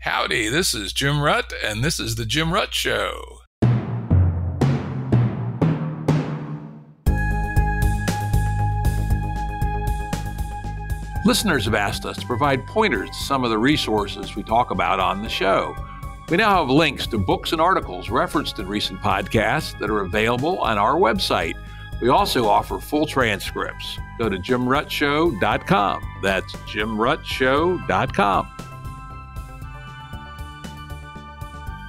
Howdy, this is Jim Rutt, and this is The Jim Rutt Show. Listeners have asked us to provide pointers to some of the resources we talk about on the show. We now have links to books and articles referenced in recent podcasts that are available on our website. We also offer full transcripts. Go to jimruttshow.com. That's jimruttshow.com.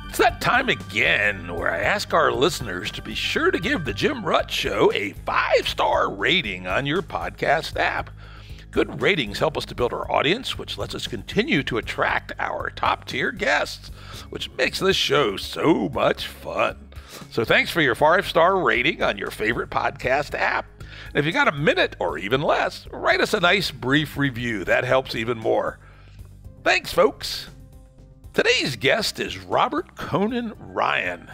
It's that time again where I ask our listeners to be sure to give The Jim Rutt Show a 5-star rating on your podcast app. Good ratings help us to build our audience, which lets us continue to attract our top-tier guests, which makes this show so much fun. So thanks for your 5-star rating on your favorite podcast app. And if you got a minute or even less, write us a nice brief review. That helps even more. Thanks, folks. Today's guest is Robert Conan Ryan.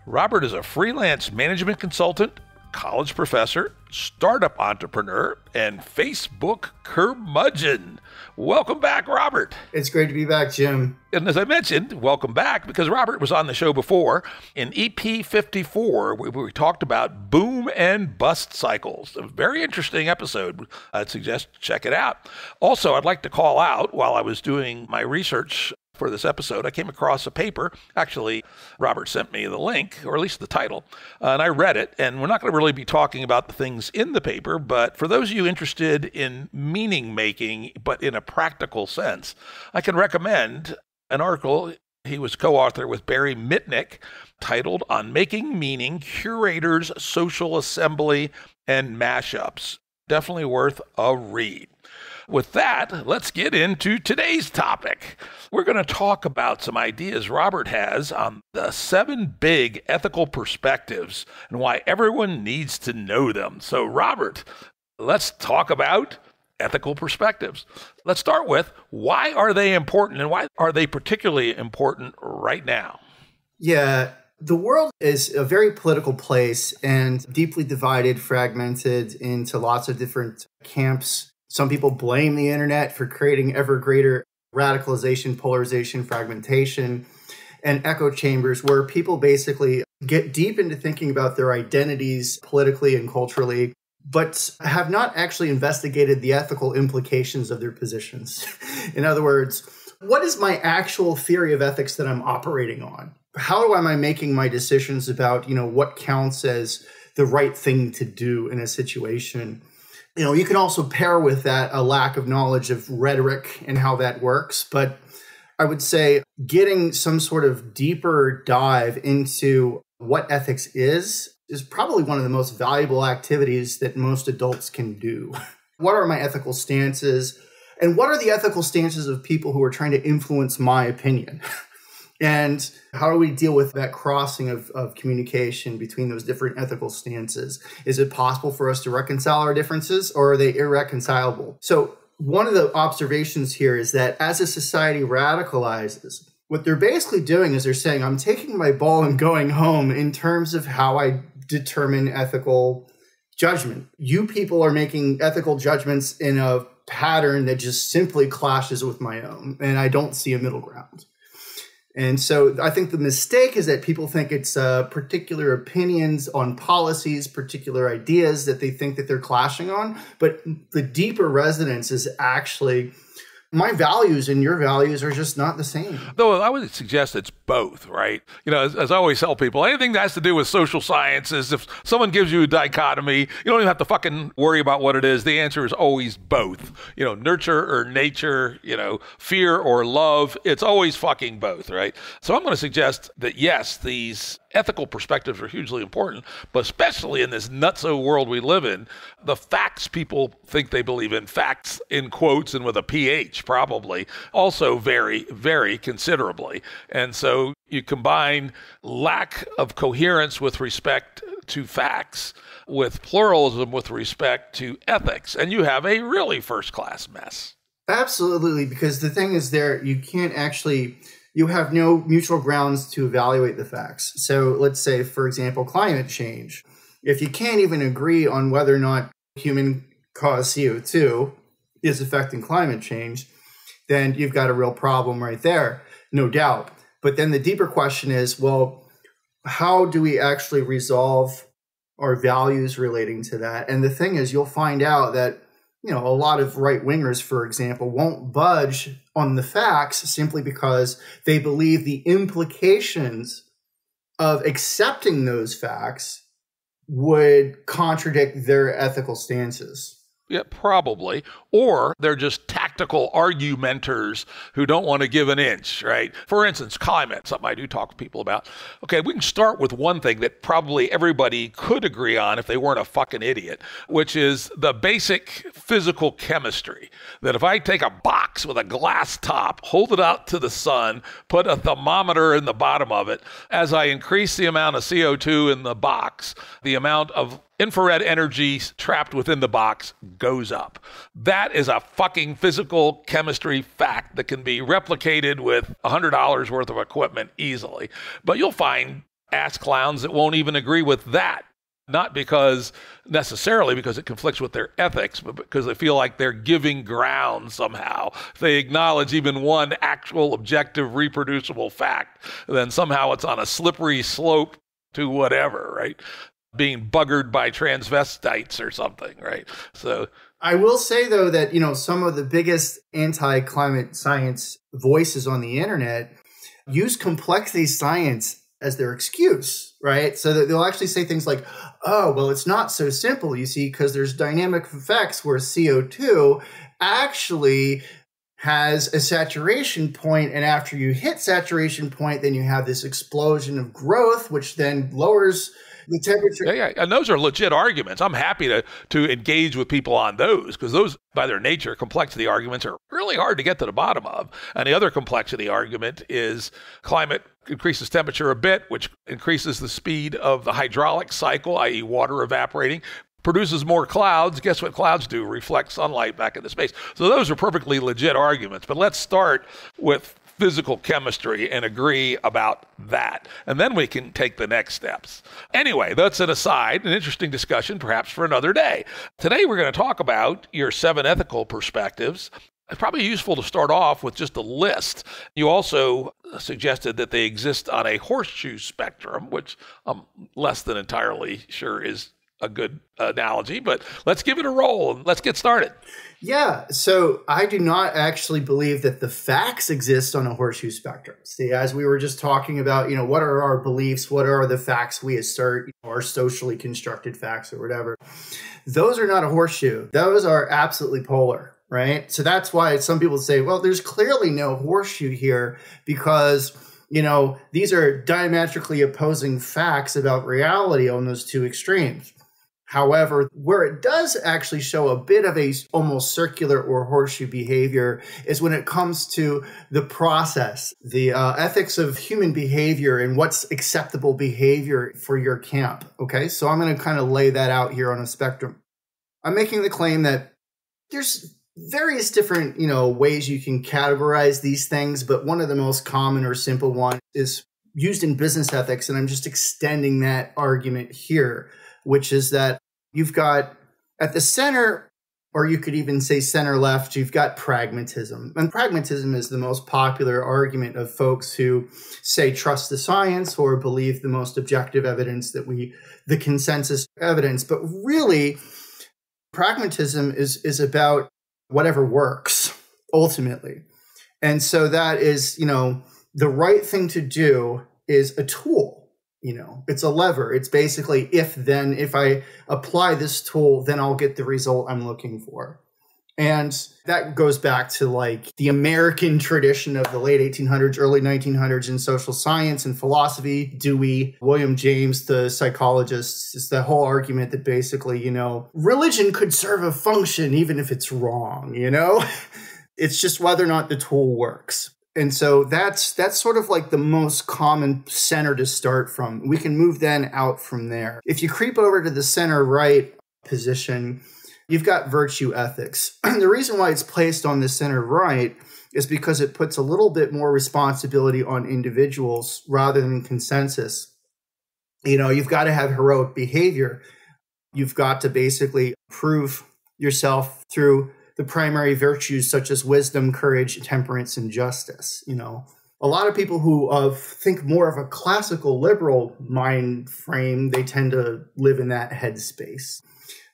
Robert is a freelance management consultant, college professor, startup entrepreneur, and Facebook curmudgeon. Welcome back, Robert. It's great to be back, Jim. And as I mentioned, welcome back because Robert was on the show before. In EP 54, we talked about boom and bust cycles. A very interesting episode. I'd suggest check it out. Also, I'd like to call out, while I was doing my research for this episode, I came across a paper. Actually, Robert sent me the link, or at least the title, and I read it. And we're not going to really be talking about the things in the paper, but for those of you interested in meaning making, but in a practical sense, I can recommend an article he was co-author with Barry Mitnick titled On Making Meaning, Curators, Social Assembly, and Mashups. Definitely worth a read. With that, let's get into today's topic. We're going to talk about some ideas Robert has on the 7 big ethical perspectives and why everyone needs to know them. So, Robert, let's talk about ethical perspectives. Let's start with, why are they important and why are they particularly important right now? Yeah, the world is a very political place and deeply divided, fragmented into lots of different camps. Some people blame the internet for creating ever greater radicalization, polarization, fragmentation, and echo chambers where people basically get deep into thinking about their identities politically and culturally, but have not actually investigated the ethical implications of their positions. In other words, what is my actual theory of ethics that I'm operating on? How am I making my decisions about, what counts as the right thing to do in a situation? You can also pair with that a lack of knowledge of rhetoric and how that works. But I would say getting some sort of deeper dive into what ethics is probably one of the most valuable activities that most adults can do. What are my ethical stances? And what are the ethical stances of people who are trying to influence my opinion? And how do we deal with that crossing of communication between those different ethical stances? Is it possible for us to reconcile our differences, or are they irreconcilable? So one of the observations here is that as a society radicalizes, what they're basically doing is they're saying, I'm taking my ball and going home in terms of how I determine ethical judgment. You people are making ethical judgments in a pattern that just simply clashes with my own, and I don't see a middle ground. And so I think the mistake is that people think it's particular opinions on policies, particular ideas that they think that they're clashing on. But the deeper resonance is actually my values and your values are just not the same. Though I would suggest it's both, right? As I always tell people, anything that has to do with social sciences, if someone gives you a dichotomy, you don't even have to fucking worry about what it is. The answer is always both. Nurture or nature, fear or love. It's always fucking both, right? So I'm going to suggest that, yes, these ethical perspectives are hugely important, but especially in this nutso world we live in, the facts people think they believe in, facts in quotes and with a PH probably, also vary very considerably. And so you combine lack of coherence with respect to facts with pluralism with respect to ethics, and you have a really first-class mess. Absolutely, because the thing is you have no mutual grounds to evaluate the facts. So let's say, for example, climate change. If you can't even agree on whether or not human-caused CO2 is affecting climate change, then you've got a real problem right there, no doubt. But then the deeper question is, well, how do we actually resolve our values relating to that? And the thing is, you'll find out that, a lot of right-wingers, for example, won't budge on the facts simply because they believe the implications of accepting those facts would contradict their ethical stances. Yeah, probably. Or they're just tactical argumenters who don't want to give an inch, right? For instance, climate, something I do talk to people about. Okay, we can start with one thing that probably everybody could agree on if they weren't a fucking idiot, which is the basic physical chemistry. That if I take a box with a glass top, hold it out to the sun, put a thermometer in the bottom of it, as I increase the amount of CO2 in the box, the amount of infrared energy trapped within the box goes up. That is a fucking physical chemistry fact that can be replicated with $100 worth of equipment easily. But you'll find ass clowns that won't even agree with that. Not necessarily because it conflicts with their ethics, but because they feel like they're giving ground somehow. If they acknowledge even one actual objective reproducible fact, then somehow it's on a slippery slope to whatever, right? Being buggered by transvestites or something, right? So I will say, though, that, some of the biggest anti-climate science voices on the internet use complexity science as their excuse, right? So that they'll actually say things like, oh, well, it's not so simple, you see, because there's dynamic effects where CO2 actually has a saturation point, and after you hit saturation point, then you have this explosion of growth, which then lowers the temperature. Yeah, and those are legit arguments. I'm happy to engage with people on those, because those, by their nature, complexity arguments are really hard to get to the bottom of. And the other complexity argument is climate increases temperature a bit, which increases the speed of the hydraulic cycle, i.e. water evaporating, produces more clouds. Guess what clouds do? Reflect sunlight back into space. So those are perfectly legit arguments. But let's start with physical chemistry and agree about that. And then we can take the next steps. Anyway, that's an aside, an interesting discussion perhaps for another day. Today we're going to talk about your 7 ethical perspectives. It's probably useful to start off with just a list. You also suggested that they exist on a horseshoe spectrum, which I'm less than entirely sure is a good analogy, but let's give it a roll and let's get started. Yeah, so I do not actually believe that the facts exist on a horseshoe spectrum. See, as we were just talking about, what are our beliefs? What are the facts we assert, our socially constructed facts or whatever? Those are not a horseshoe. Those are absolutely polar, right? So that's why some people say, well, there's clearly no horseshoe here because these are diametrically opposing facts about reality on those two extremes. However, where it does actually show a bit of a almost circular or horseshoe behavior is when it comes to the process, the ethics of human behavior and what's acceptable behavior for your camp. Okay, so I'm going to kind of lay that out here on a spectrum. I'm making the claim that there's various different, ways you can categorize these things, but one of the most common or simple one is used in business ethics, and I'm just extending that argument here, which is that you've got at the center, or you could even say center left, you've got pragmatism. And pragmatism is the most popular argument of folks who say trust the science or believe the most objective evidence the consensus evidence. But really, pragmatism is about whatever works, ultimately. And so that is, the right thing to do is a tool. It's a lever. It's basically if I apply this tool, then I'll get the result I'm looking for. And that goes back to the American tradition of the late 1800s, early 1900s in social science and philosophy. Dewey, William James, the psychologist, is the whole argument that basically, religion could serve a function even if it's wrong, It's just whether or not the tool works. And so that's sort of the most common center to start from. We can move then out from there. If you creep over to the center right position, you've got virtue ethics. The reason why it's placed on the center right is because it puts a little bit more responsibility on individuals rather than consensus. You've got to have heroic behavior. You've got to basically prove yourself through the primary virtues such as wisdom, courage, temperance, and justice. A lot of people who think more of a classical liberal mind frame, they tend to live in that headspace.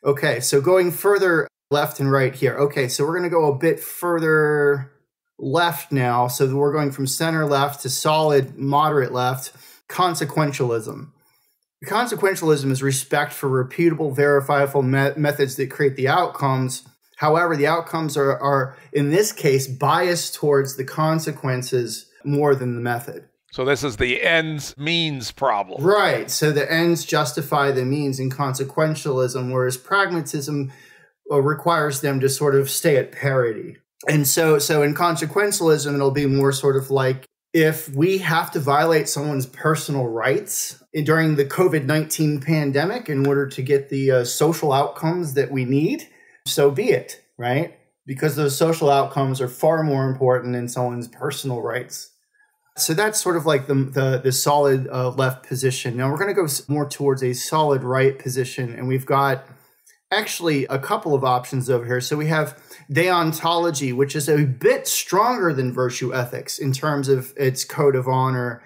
Okay, so going further left and right here. Okay, so we're going to go a bit further left now. So we're going from center left to solid moderate left. Consequentialism. Consequentialism is respect for reputable, verifiable methods that create the outcomes. However, the outcomes are, in this case, biased towards the consequences more than the method. So this is the ends means problem. Right. So the ends justify the means in consequentialism, whereas pragmatism requires them to sort of stay at parity. And so in consequentialism, it'll be more sort of like, if we have to violate someone's personal rights during the COVID-19 pandemic in order to get the social outcomes that we need, so be it, right? Because those social outcomes are far more important than someone's personal rights. So that's sort of like the solid left position. Now we're going to go more towards a solid right position, and we've got actually a couple of options over here. So we have deontology, which is a bit stronger than virtue ethics in terms of its code of honor.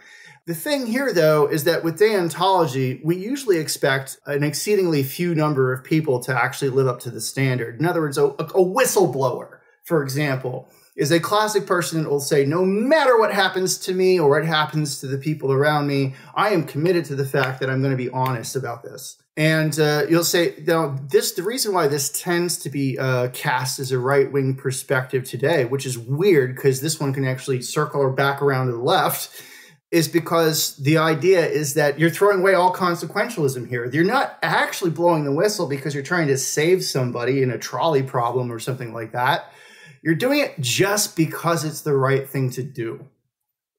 The thing here, though, is that with deontology, we usually expect an exceedingly few number of people to actually live up to the standard. In other words, a whistleblower, for example, is a classic person that will say, no matter what happens to me or what happens to the people around me, I am committed to the fact that I'm going to be honest about this. And you'll say, now, the reason why this tends to be cast as a right-wing perspective today, which is weird because this one can actually circle back around to the left, is because the idea is that you're throwing away all consequentialism here. You're not actually blowing the whistle because you're trying to save somebody in a trolley problem or something like that. You're doing it just because it's the right thing to do.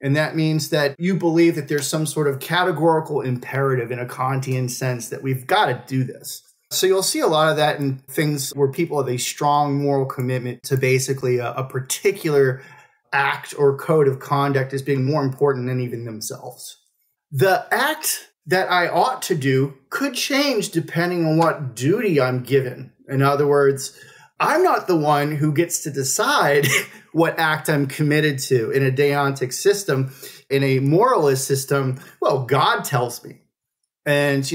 And that means that you believe that there's some sort of categorical imperative in a Kantian sense that we've got to do this. So you'll see a lot of that in things where people have a strong moral commitment to basically a particular act or code of conduct as being more important than even themselves. The act that I ought to do could change depending on what duty I'm given. In other words, I'm not the one who gets to decide what act I'm committed to in a deontic system. In a moralist system, well, God tells me. And,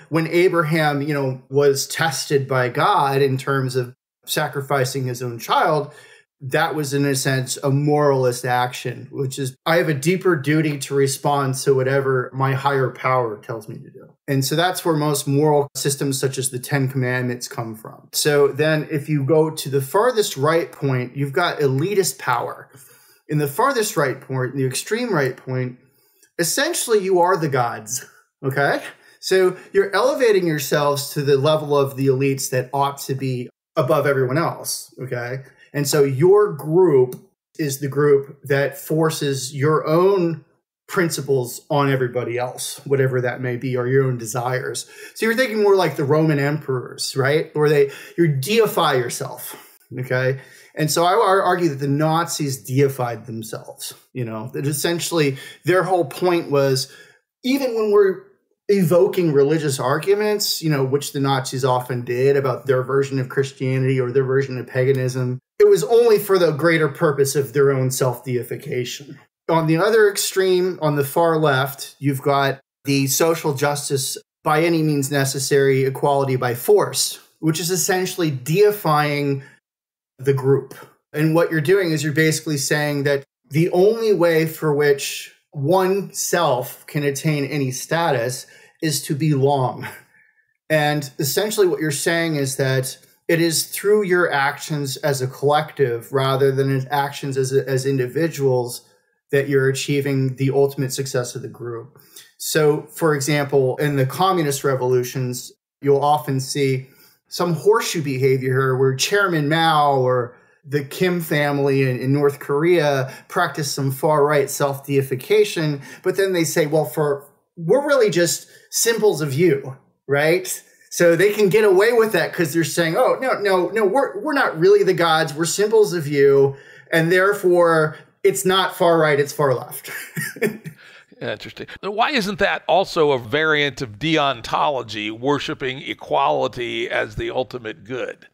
when Abraham, was tested by God in terms of sacrificing his own child, that was, in a sense, a moralist action, which is I have a deeper duty to respond to whatever my higher power tells me to do. And so that's where most moral systems such as the Ten Commandments come from. So then if you go to the farthest right point, you've got elitist power. In the farthest right point, the extreme right point, essentially you are the gods, okay? So you're elevating yourselves to the level of the elites that ought to be above everyone else, okay? And so your group is the group that forces your own principles on everybody else, whatever that may be, or your own desires. So you're thinking more like the Roman emperors, right? Where you deify yourself, okay? And so I would argue that the Nazis deified themselves, that essentially their whole point was, even when we're evoking religious arguments, which the Nazis often did about their version of Christianity or their version of paganism, it was only for the greater purpose of their own self-deification. On the other extreme, on the far left, you've got the social justice by any means necessary, equality by force, which is essentially deifying the group. And what you're doing is you're basically saying that the only way for which one self can attain any status is to belong. And essentially what you're saying is that it is through your actions as a collective rather than as actions as individuals that you're achieving the ultimate success of the group. So, for example, in the communist revolutions, you'll often see some horseshoe behavior where Chairman Mao or the Kim family in North Korea practice some far-right self-deification, but then they say, well, we're really just symbols of you, right? So they can get away with that because they're saying, oh, no, we're not really the gods. We're symbols of you. And therefore, it's not far right, it's far left. Interesting. Why isn't that also a variant of deontology, worshiping equality as the ultimate good?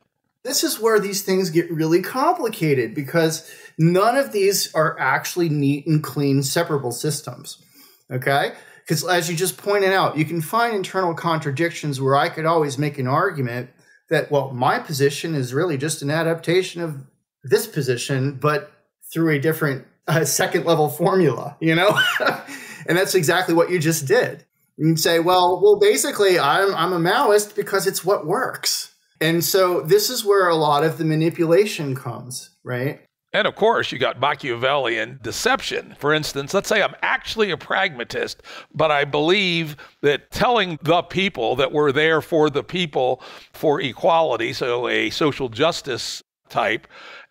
This is where these things get really complicated because none of these are actually neat and clean separable systems. Okay? Because as you just pointed out, you can find internal contradictions where I could always make an argument that, well, my position is really just an adaptation of this position, but through a different second level formula, you know? And that's exactly what you just did. You can say, well, basically I'm a Maoist because it's what works. And so this is where a lot of the manipulation comes, right? And of course, you got Machiavellian deception. For instance, let's say I'm actually a pragmatist, but I believe that telling the people that we're there for the people for equality, so a social justice type,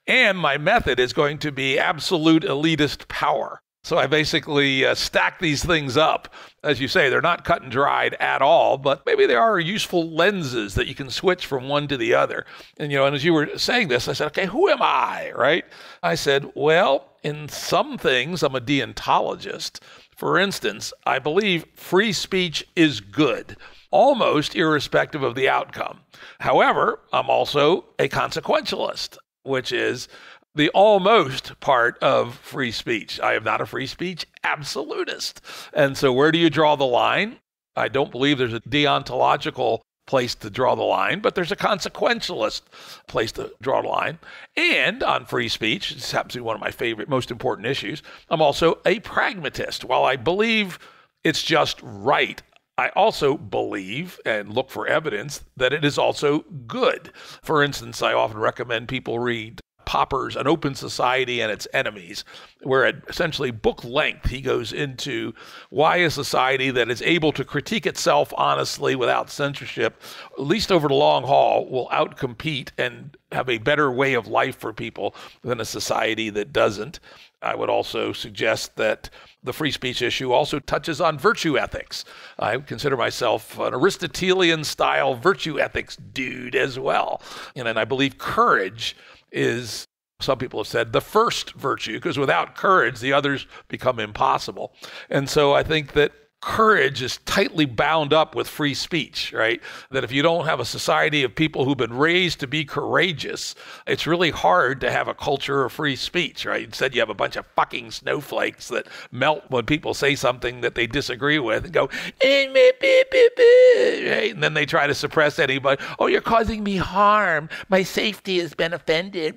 and my method is going to be absolute elitist power. So I basically stack these things up. As you say, they're not cut and dried at all, but maybe they are useful lenses that you can switch from one to the other. And, and as you were saying this, I said, okay, who am I, right? I said, well, in some things, I'm a deontologist. For instance, I believe free speech is good, almost irrespective of the outcome. However, I'm also a consequentialist, which is the almost part of free speech. I am not a free speech absolutist. And so where do you draw the line? I don't believe there's a deontological place to draw the line, but there's a consequentialist place to draw the line. And on free speech, this happens to be one of my favorite, most important issues, I'm also a pragmatist. While I believe it's just right, I also believe and look for evidence that it is also good. For instance, I often recommend people read Popper's An Open Society and Its Enemies, where at essentially book length, he goes into why a society that is able to critique itself honestly without censorship, at least over the long haul, will outcompete and have a better way of life for people than a society that doesn't. I would also suggest that the free speech issue also touches on virtue ethics. I consider myself an Aristotelian-style virtue ethics dude as well. And I believe courage is, some people have said, the first virtue, because without courage, the others become impossible. And so I think that courage is tightly bound up with free speech, right? That if you don't have a society of people who've been raised to be courageous, it's really hard to have a culture of free speech, right? Instead, you have a bunch of fucking snowflakes that melt when people say something that they disagree with and go, right? And then they try to suppress anybody. Oh, you're causing me harm. My safety has been offended,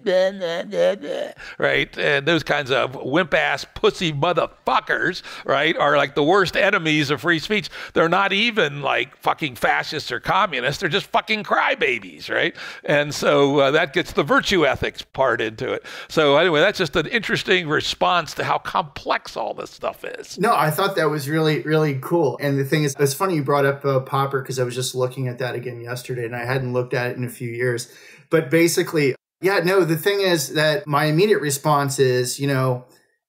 right? And those kinds of wimp-ass pussy motherfuckers, right, are like the worst enemies of free speech. They're not even like fucking fascists or communists. They're just fucking crybabies, right? And so that gets the virtue ethics part into it. So anyway, that's just an interesting response to how complex all this stuff is. No, I thought that was really, really cool. And the thing is, it's funny you brought up Popper because I was just looking at that again yesterday and I hadn't looked at it in a few years. But basically, yeah, no, the thing is that my immediate response is,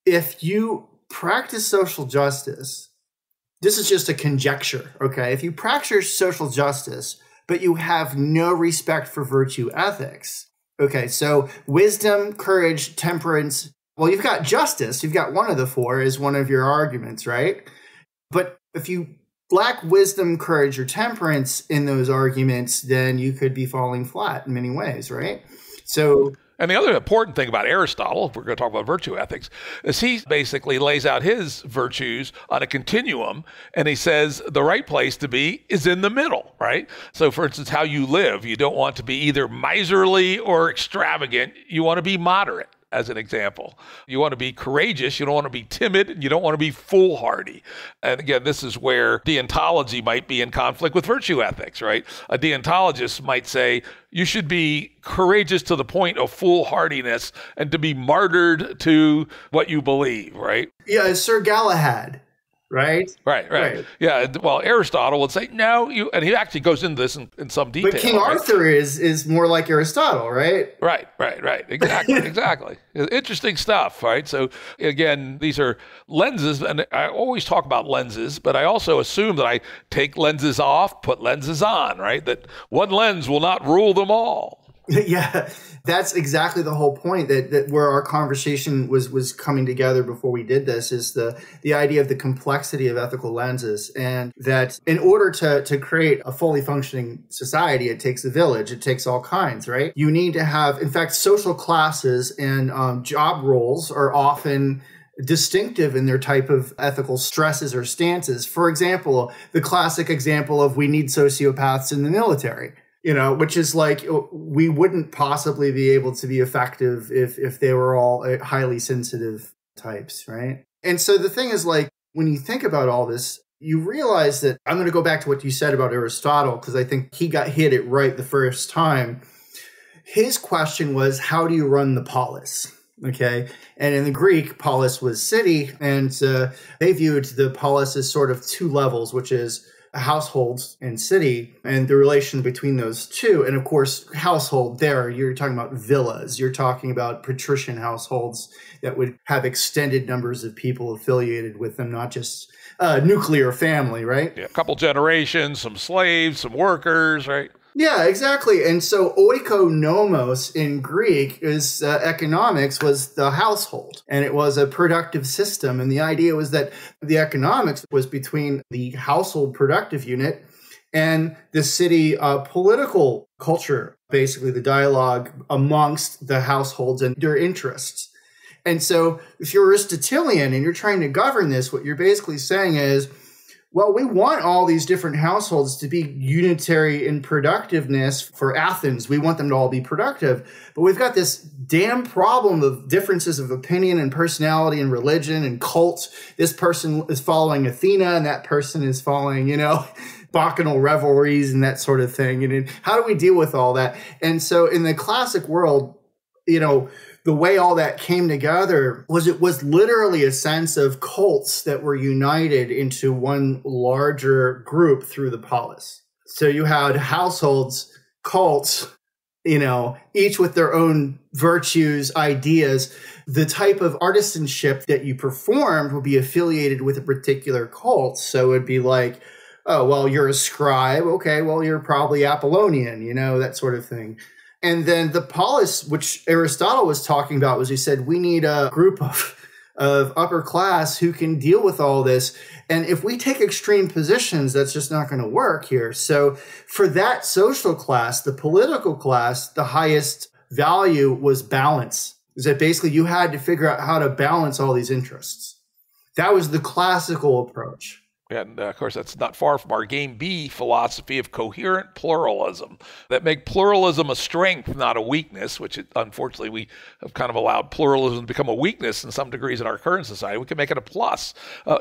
if you practice social justice, this is just a conjecture, okay? If you practice social justice, but you have no respect for virtue ethics, okay, so wisdom, courage, temperance, well, you've got justice. You've got one of the four as one of your arguments, right? But if you lack wisdom, courage, or temperance in those arguments, then you could be falling flat in many ways, right? So... And the other important thing about Aristotle, if we're going to talk about virtue ethics, is he basically lays out his virtues on a continuum, and he says the right place to be is in the middle, right? So for instance, how you live, you don't want to be either miserly or extravagant. You want to be moderate, as an example. You want to be courageous. You don't want to be timid. And you don't want to be foolhardy. And again, this is where deontology might be in conflict with virtue ethics, right? A deontologist might say, you should be courageous to the point of foolhardiness and to be martyred to what you believe, right? Yeah, Sir Galahad. Right? Right. Yeah. Well, Aristotle would say, no, and he actually goes into this in some detail. But King Arthur is more like Aristotle, right? Right. Exactly. Interesting stuff, right? So again, these are lenses, and I always talk about lenses, but I also assume that I take lenses off, put lenses on, right? That one lens will not rule them all. Yeah, that's exactly the whole point that where our conversation was coming together before we did this is the idea of the complexity of ethical lenses, and that in order to create a fully functioning society, it takes a village, it takes all kinds, right? You need to have, in fact, social classes and job roles are often distinctive in their type of ethical stresses or stances. For example, the classic example of we need sociopaths in the military. Which is like, we wouldn't possibly be able to be effective if they were all highly sensitive types, right? And so the thing is, like, when you think about all this, you realize that I'm going to go back to what you said about Aristotle, because I think he hit it right the first time. His question was, how do you run the polis? Okay. And in the Greek, polis was city, and they viewed the polis as sort of two levels, which is households and city, and the relation between those two. And of course, household there, you're talking about villas, you're talking about patrician households that would have extended numbers of people affiliated with them, not just nuclear family, right? Yeah, a couple generations, some slaves, some workers, right? Yeah, exactly. And so oikonomos in Greek is economics was the household, and it was a productive system. And the idea was that the economics was between the household productive unit and the city political culture, basically the dialogue amongst the households and their interests. And so if you're Aristotelian and you're trying to govern this, what you're basically saying is, well, we want all these different households to be unitary in productiveness for Athens. We want them to all be productive. But we've got this damn problem of differences of opinion and personality and religion and cult. This person is following Athena and that person is following, bacchanal revelries and that sort of thing. And how do we deal with all that? And so in the classic world, the way all that came together was it was literally a sense of cults that were united into one larger group through the polis. So you had households, cults, each with their own virtues, ideas. The type of artisanship that you performed would be affiliated with a particular cult. So it'd be like, oh, well, you're a scribe. Okay, well, you're probably Apollonian, that sort of thing. And then the polis, which Aristotle was talking about, was he said, we need a group of upper class who can deal with all this. And if we take extreme positions, that's just not going to work here. So for that social class, the political class, the highest value was balance. Is that basically you had to figure out how to balance all these interests. That was the classical approach. And of course, that's not far from our game B philosophy of coherent pluralism that make pluralism a strength, not a weakness, which unfortunately we have kind of allowed pluralism to become a weakness in some degrees in our current society. We can make it a plus.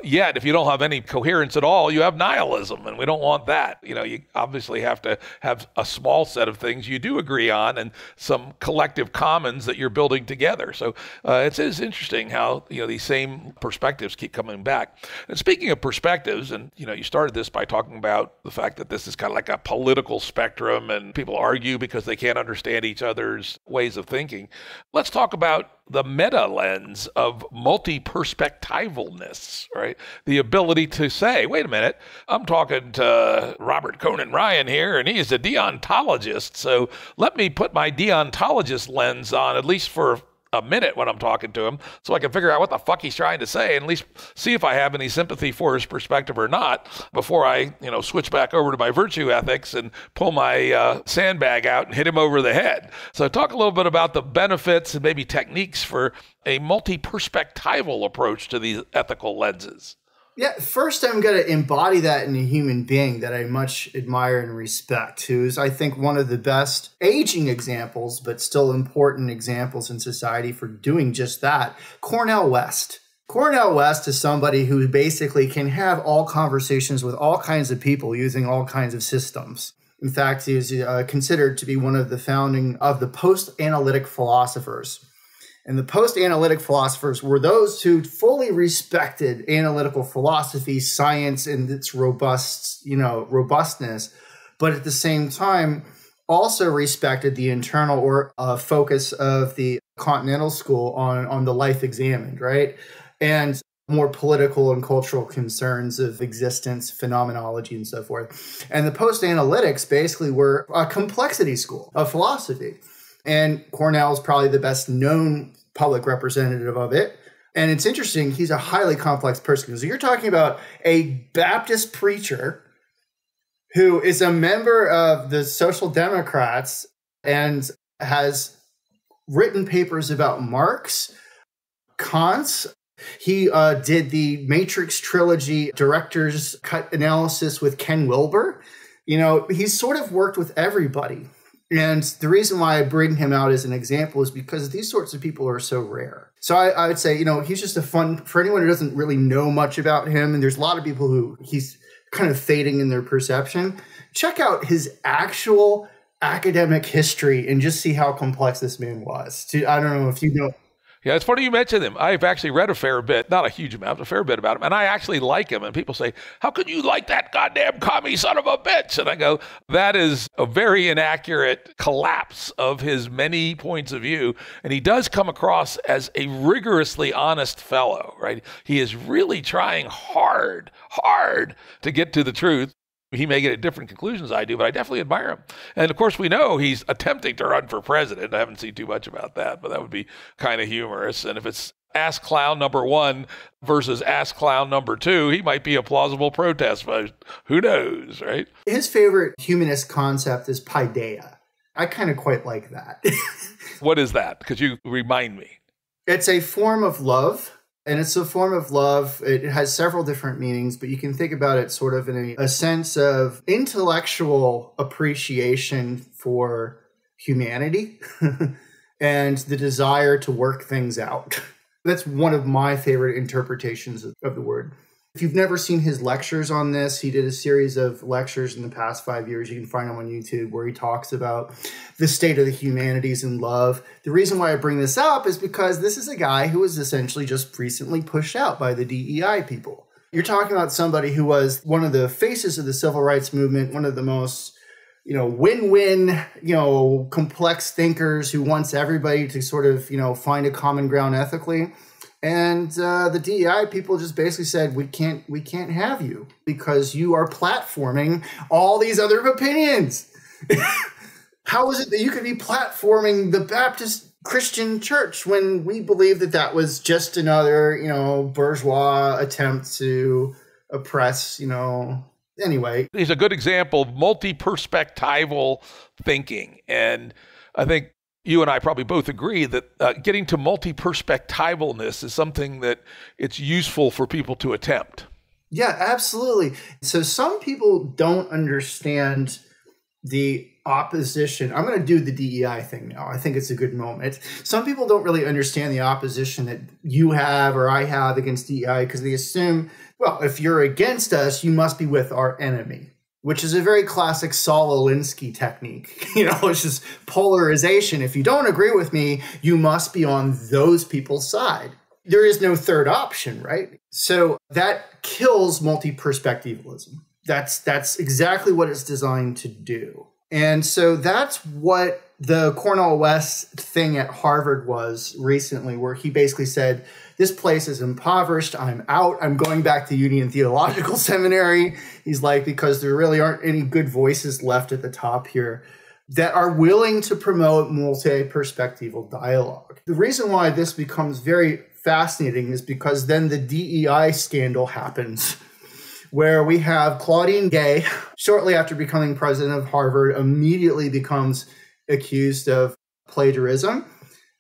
Yet, if you don't have any coherence at all, you have nihilism, and we don't want that. You obviously have to have a small set of things you do agree on and some collective commons that you're building together. So it is interesting how these same perspectives keep coming back. And speaking of perspectives, and you started this by talking about the fact that this is kind of like a political spectrum and people argue because they can't understand each other's ways of thinking. Let's talk about the meta lens of multi-perspectivalness, right? The ability to say, wait a minute, I'm talking to Robert Conan Ryan here, and he is a deontologist. So let me put my deontologist lens on, at least for a minute when I'm talking to him, so I can figure out what the fuck he's trying to say and at least see if I have any sympathy for his perspective or not before I, switch back over to my virtue ethics and pull my sandbag out and hit him over the head. So talk a little bit about the benefits and maybe techniques for a multi-perspectival approach to these ethical lenses. Yeah, first I'm going to embody that in a human being that I much admire and respect, who is, I think, one of the best aging examples, but still important examples in society for doing just that, Cornel West. Cornel West is somebody who basically can have all conversations with all kinds of people using all kinds of systems. In fact, he is considered to be one of the founding of the post-analytic philosophers. And the post-analytic philosophers were those who fully respected analytical philosophy, science, and its robustness, but at the same time also respected the internal or focus of the continental school on the life examined, right? And more political and cultural concerns of existence, phenomenology, and so forth. And the post-analytics basically were a complexity school of philosophy. And Cornell is probably the best known public representative of it. And it's interesting, he's a highly complex person. So you're talking about a Baptist preacher who is a member of the Social Democrats and has written papers about Marx, Kant. He did the Matrix trilogy director's cut analysis with Ken Wilber. You know, he's sort of worked with everybody. And the reason why I bring him out as an example is because these sorts of people are so rare. So I would say, you know, he's just a fun, for anyone who doesn't really know much about him, and there's a lot of people who he's kind of fading in their perception, check out his actual academic history and just see how complex this man was. I don't know if you know. Yeah, it's funny you mentioned him. I've actually read a fair bit, not a huge amount, but a fair bit about him. And I actually like him. And people say, how could you like that goddamn commie son of a bitch? And I go, that is a very inaccurate collapse of his many points of view. And he does come across as a rigorously honest fellow, right? He is really trying hard to get to the truth. He may get at different conclusions I do, but I definitely admire him. And of course, we know he's attempting to run for president. I haven't seen too much about that, but that would be kind of humorous. And if it's Ask Clown number 1 versus Ask Clown number 2, he might be a plausible protest, but who knows, right? His favorite humanist concept is paideia. I kind of quite like that. What is that? Could you remind me? It's a form of love. And it's a form of love. It has several different meanings, but you can think about it sort of in a sense of intellectual appreciation for humanity and the desire to work things out. That's one of my favorite interpretations of the word. If you've never seen his lectures on this, he did a series of lectures in the past 5 years. You can find them on YouTube where he talks about the state of the humanities and love. The reason why I bring this up is because this is a guy who was essentially just recently pushed out by the DEI people. You're talking about somebody who was one of the faces of the civil rights movement, one of the most, win-win, complex thinkers who wants everybody to sort of, find a common ground ethically. And the DEI people just basically said, we can't have you because you are platforming all these other opinions. How is it that you could be platforming the Baptist Christian church when we believe that that was just another, bourgeois attempt to oppress, anyway. He's a good example of multi-perspectival thinking. And I think you and I probably both agree that getting to multi-perspectivalness is something that it's useful for people to attempt. Yeah, absolutely. So some people don't understand the opposition. I'm going to do the DEI thing now. I think it's a good moment. Some people don't really understand the opposition that you have or I have against DEI because they assume, well, if you're against us, you must be with our enemy, which is a very classic Saul Alinsky technique. It's just polarization. If you don't agree with me, you must be on those people's side. There is no third option, right? So that kills multi-perspectivalism. That's exactly what it's designed to do. And so that's what the Cornel West thing at Harvard was recently, where he basically said, this place is impoverished. I'm out. I'm going back to Union Theological Seminary. He's like, because there really aren't any good voices left at the top here that are willing to promote multi-perspectival dialogue. The reason why this becomes very fascinating is because then the DEI scandal happens, where we have Claudine Gay, shortly after becoming president of Harvard, immediately becomes accused of plagiarism.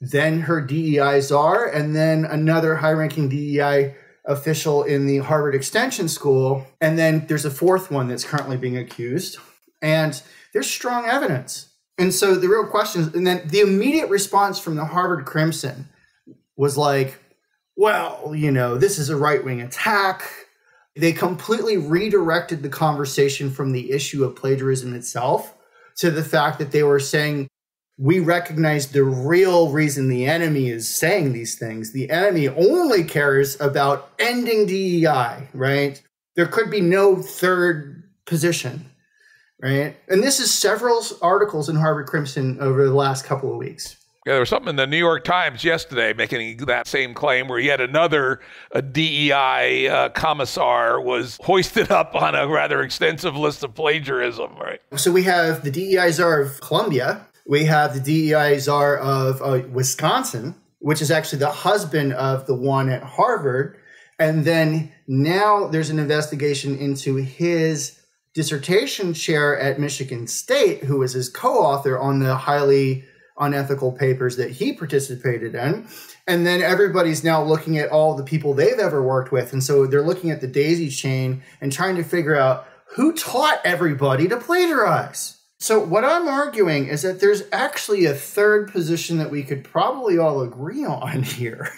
Then her DEI czar, and then another high-ranking DEI official in the Harvard Extension School. And then there's a fourth one that's currently being accused. And there's strong evidence. And so the real question is, and then the immediate response from the Harvard Crimson was like, well, this is a right-wing attack. They completely redirected the conversation from the issue of plagiarism itself to the fact that they were saying, we recognize the real reason the enemy is saying these things. The enemy only cares about ending DEI, right? There could be no third position, right? And this is several articles in Harvard Crimson over the last couple of weeks. Yeah, there was something in the New York Times yesterday making that same claim where yet another DEI commissar was hoisted up on a rather extensive list of plagiarism, right? So we have the DEI czar of Columbia We have the DEI czar of Wisconsin, which is actually the husband of the one at Harvard. And then now there's an investigation into his dissertation chair at Michigan State, who was his co-author on the highly unethical papers that he participated in. And then everybody's now looking at all the people they've ever worked with. And so they're looking at the daisy chain and trying to figure out who taught everybody to plagiarize. So what I'm arguing is that there's actually a third position that we could probably all agree on here.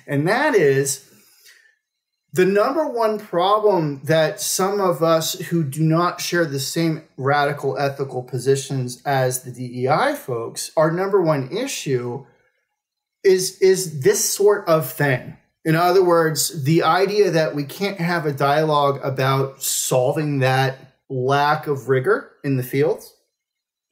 And that is the number one problem that some of us who do not share the same radical ethical positions as the DEI folks, our number one issue is this sort of thing. In other words, the idea that we can't have a dialogue about solving that lack of rigor in the fields,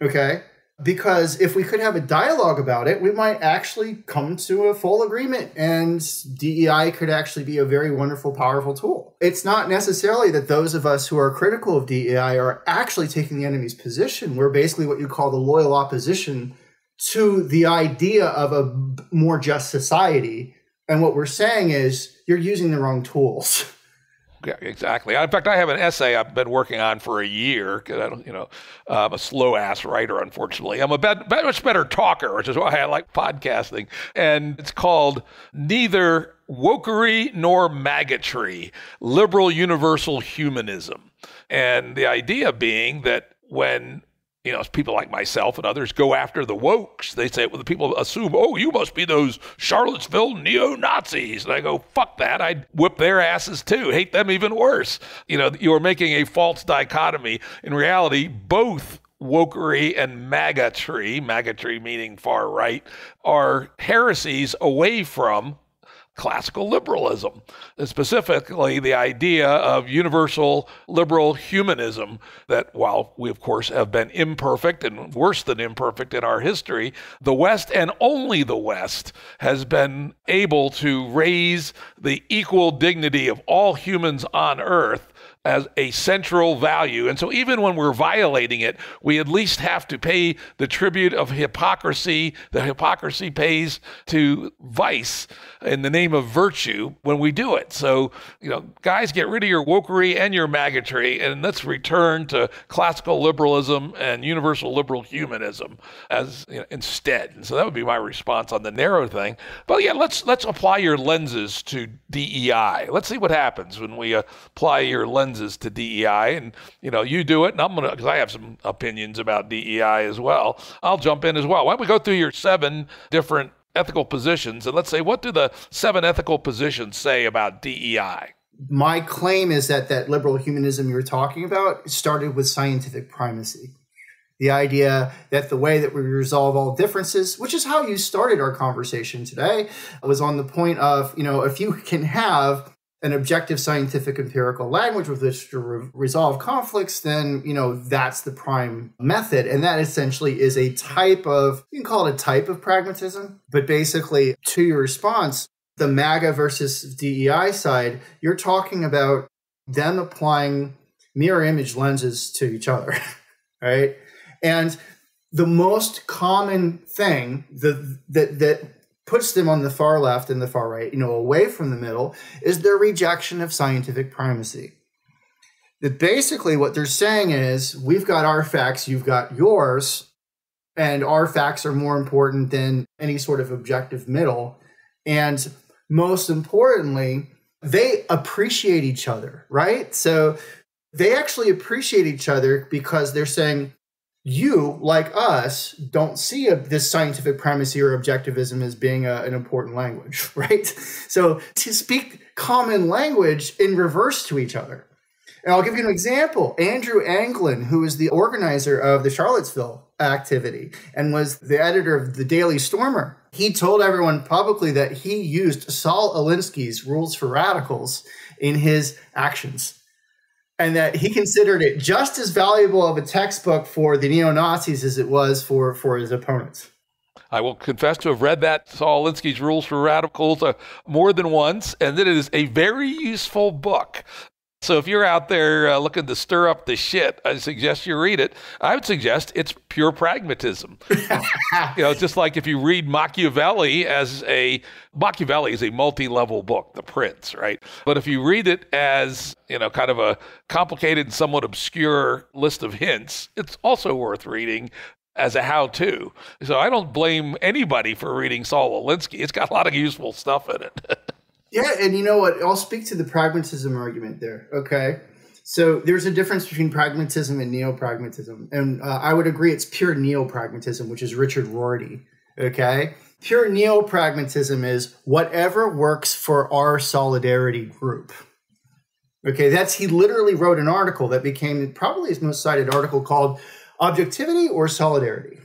okay? Because if we could have a dialogue about it, we might actually come to a full agreement, and DEI could actually be a very wonderful, powerful tool. It's not necessarily that those of us who are critical of DEI are actually taking the enemy's position. We're basically what you call the loyal opposition to the idea of a more just society. And what we're saying is you're using the wrong tools. Yeah, exactly. In fact, I have an essay I've been working on for a year because I don't, I'm a slow ass writer, unfortunately. I'm a much better talker, which is why I like podcasting. And it's called Neither Wokery Nor Magotry, Liberal Universal Humanism. And the idea being that when people like myself and others go after the wokes, they say, well, the people assume, oh, you must be those Charlottesville neo-Nazis. And I go, fuck that. I'd whip their asses too. Hate them even worse. You're making a false dichotomy. In reality, both wokery and magotry meaning far right, are heresies away from classical liberalism, specifically the idea of universal liberal humanism, that while we, of course, have been imperfect and worse than imperfect in our history, the West, and only the West, has been able to raise the equal dignity of all humans on Earth as a central value. And so even when we're violating it, we at least have to pay the tribute of hypocrisy. The hypocrisy pays to vice in the name of virtue when we do it. So, guys, get rid of your wokery and your magotry, and let's return to classical liberalism and universal liberal humanism as instead. And so that would be my response on the narrow thing. But yeah, let's apply your lenses to DEI. Let's see what happens when we apply your lenses to DEI, and you do it, and I'm gonna, because I have some opinions about DEI as well. I'll jump in as well. Why don't we go through your 7 different ethical positions, and let's say, what do the 7 ethical positions say about DEI? My claim is that liberal humanism you're talking about started with scientific primacy. The idea that the way that we resolve all differences, which is how you started our conversation today, was on the point of, if you can have an objective scientific empirical language with which to resolve conflicts, then, that's the prime method. And that essentially is a type of, you can call it a type of pragmatism. But basically, to your response, the MAGA versus DEI side, you're talking about them applying mirror image lenses to each other, right? And the most common thing that puts them on the far left and the far right, away from the middle, is their rejection of scientific primacy. That basically what they're saying is, we've got our facts, you've got yours, and our facts are more important than any sort of objective middle. And most importantly, they appreciate each other, right? So they actually appreciate each other because they're saying, you, like us, don't see this scientific primacy or objectivism as being an important language, right? So to speak common language in reverse to each other. And I'll give you an example. Andrew Anglin, who is the organizer of the Charlottesville activity and was the editor of the Daily Stormer, he told everyone publicly that he used Saul Alinsky's Rules for Radicals in his actions, and that he considered it just as valuable of a textbook for the neo-Nazis as it was for his opponents. I will confess to have read that Saul Alinsky's Rules for Radicals more than once, and that it is a very useful book. So if you're out there looking to stir up the shit, I suggest you read it. I would suggest it's pure pragmatism. Just like if you read Machiavelli Machiavelli is a multi-level book, The Prince, right? But if you read it as, kind of a complicated and somewhat obscure list of hints, it's also worth reading as a how-to. So I don't blame anybody for reading Saul Alinsky. It's got a lot of useful stuff in it. Yeah, and you know what? I'll speak to the pragmatism argument there, okay? So there's a difference between pragmatism and neo-pragmatism. And I would agree it's pure neo-pragmatism, which is Richard Rorty, okay? Pure neo-pragmatism is whatever works for our solidarity group. Okay, he literally wrote an article that became probably his most cited article called Objectivity or Solidarity.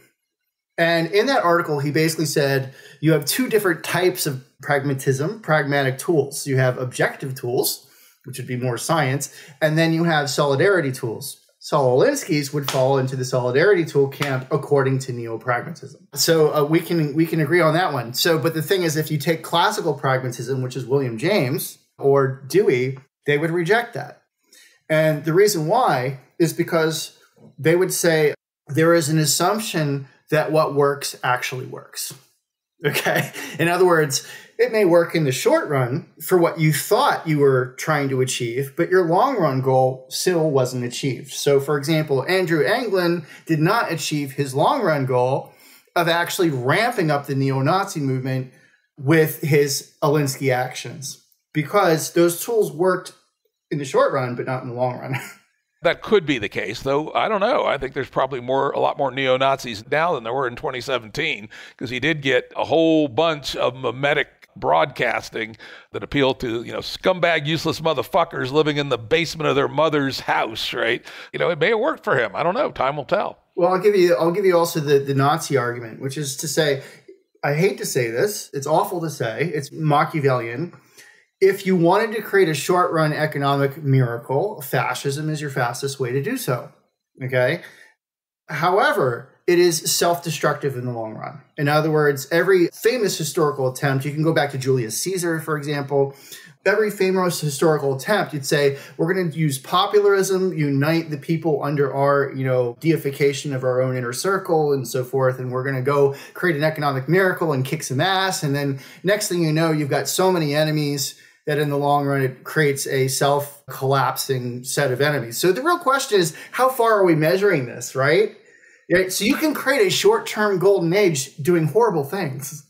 And in that article, he basically said you have two different types of pragmatism, pragmatic tools. You have objective tools, which would be more science, and then you have solidarity tools. Saul Alinsky's would fall into the solidarity tool camp according to neo-pragmatism. So we can agree on that one. But the thing is, if you take classical pragmatism, which is William James or Dewey, they would reject that. And the reason why is because they would say there is an assumption that what works actually works. Okay? In other words, it may work in the short run for what you thought you were trying to achieve, but your long run goal still wasn't achieved. So, for example, Andrew Anglin did not achieve his long run goal of actually ramping up the neo-Nazi movement with his Alinsky actions, because those tools worked in the short run, but not in the long run. That could be the case, though. I don't know. I think there's probably a lot more neo-Nazis now than there were in 2017, because he did get a whole bunch of mimetic broadcasting that appealed to, scumbag, useless motherfuckers living in the basement of their mother's house, right? It may have worked for him. I don't know. Time will tell. Well, I'll give you also the Nazi argument, which is to say, I hate to say this, it's awful to say, it's Machiavellian. If you wanted to create a short-run economic miracle, fascism is your fastest way to do so, okay? However, it is self-destructive in the long run. In other words, every famous historical attempt, you can go back to Julius Caesar, for example, every famous historical attempt, you'd say, we're going to use popularism, unite the people under our, deification of our own inner circle and so forth, and we're going to go create an economic miracle and kick some ass, and then next thing you know, you've got so many enemies that in the long run, it creates a self-collapsing set of enemies. So the real question is, how far are we measuring this, right? So you can create a short-term golden age doing horrible things.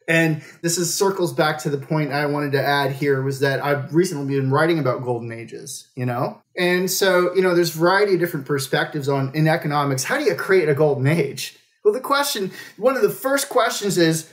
And this circles back to the point I wanted to add here, was that I've recently been writing about golden ages, And so, there's a variety of different perspectives in economics. How do you create a golden age? Well, one of the first questions is,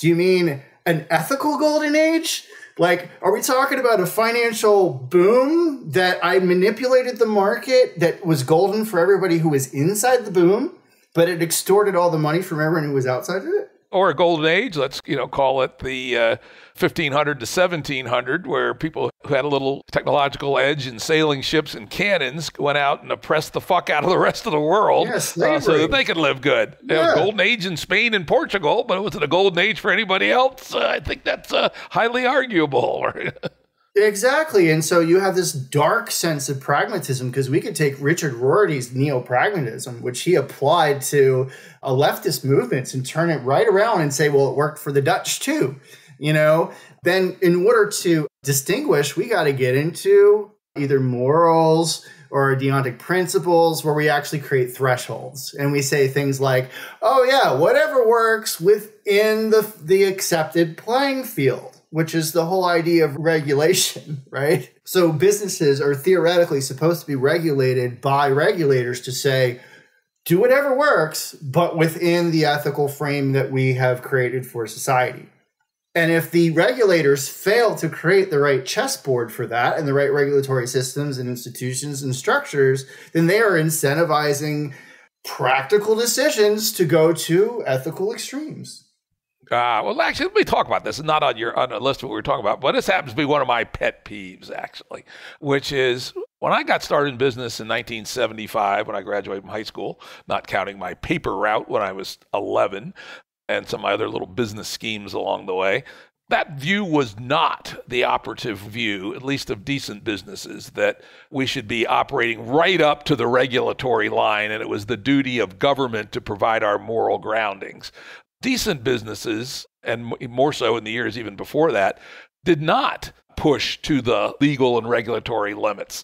do you mean an ethical golden age? Like, are we talking about a financial boom that I manipulated the market that was golden for everybody who was inside the boom, but it extorted all the money from everyone who was outside of it? Or a golden age, let's call it the 1500 to 1700, where people who had a little technological edge in sailing ships and cannons went out and oppressed the fuck out of the rest of the world, so that they could live good. Yeah. Golden age in Spain and Portugal, but was it a golden age for anybody else? I think that's highly arguable. Exactly. And so you have this dark sense of pragmatism, because we could take Richard Rorty's neo-pragmatism, which he applied to leftist movements, and turn it right around and say, well, it worked for the Dutch too. Then in order to distinguish, we got to get into either morals or deontic principles, where we actually create thresholds. And we say things like, oh yeah, whatever works within the accepted playing field, which is the whole idea of regulation, right? So businesses are theoretically supposed to be regulated by regulators to say, do whatever works, but within the ethical frame that we have created for society. And if the regulators fail to create the right chessboard for that, and the right regulatory systems and institutions and structures, then they are incentivizing practical decisions to go to ethical extremes. Well, actually, let me talk about this. It's not on a list of what we're talking about, but this happens to be one of my pet peeves, actually, which is when I got started in business in 1975, when I graduated from high school, not counting my paper route when I was 11 and some other little business schemes along the way, That view was not the operative view, at least of decent businesses, that we should be operating right up to the regulatory line, and it was the duty of government to provide our moral groundings. Decent businesses, and more so in the years even before that, did not push to the legal and regulatory limits.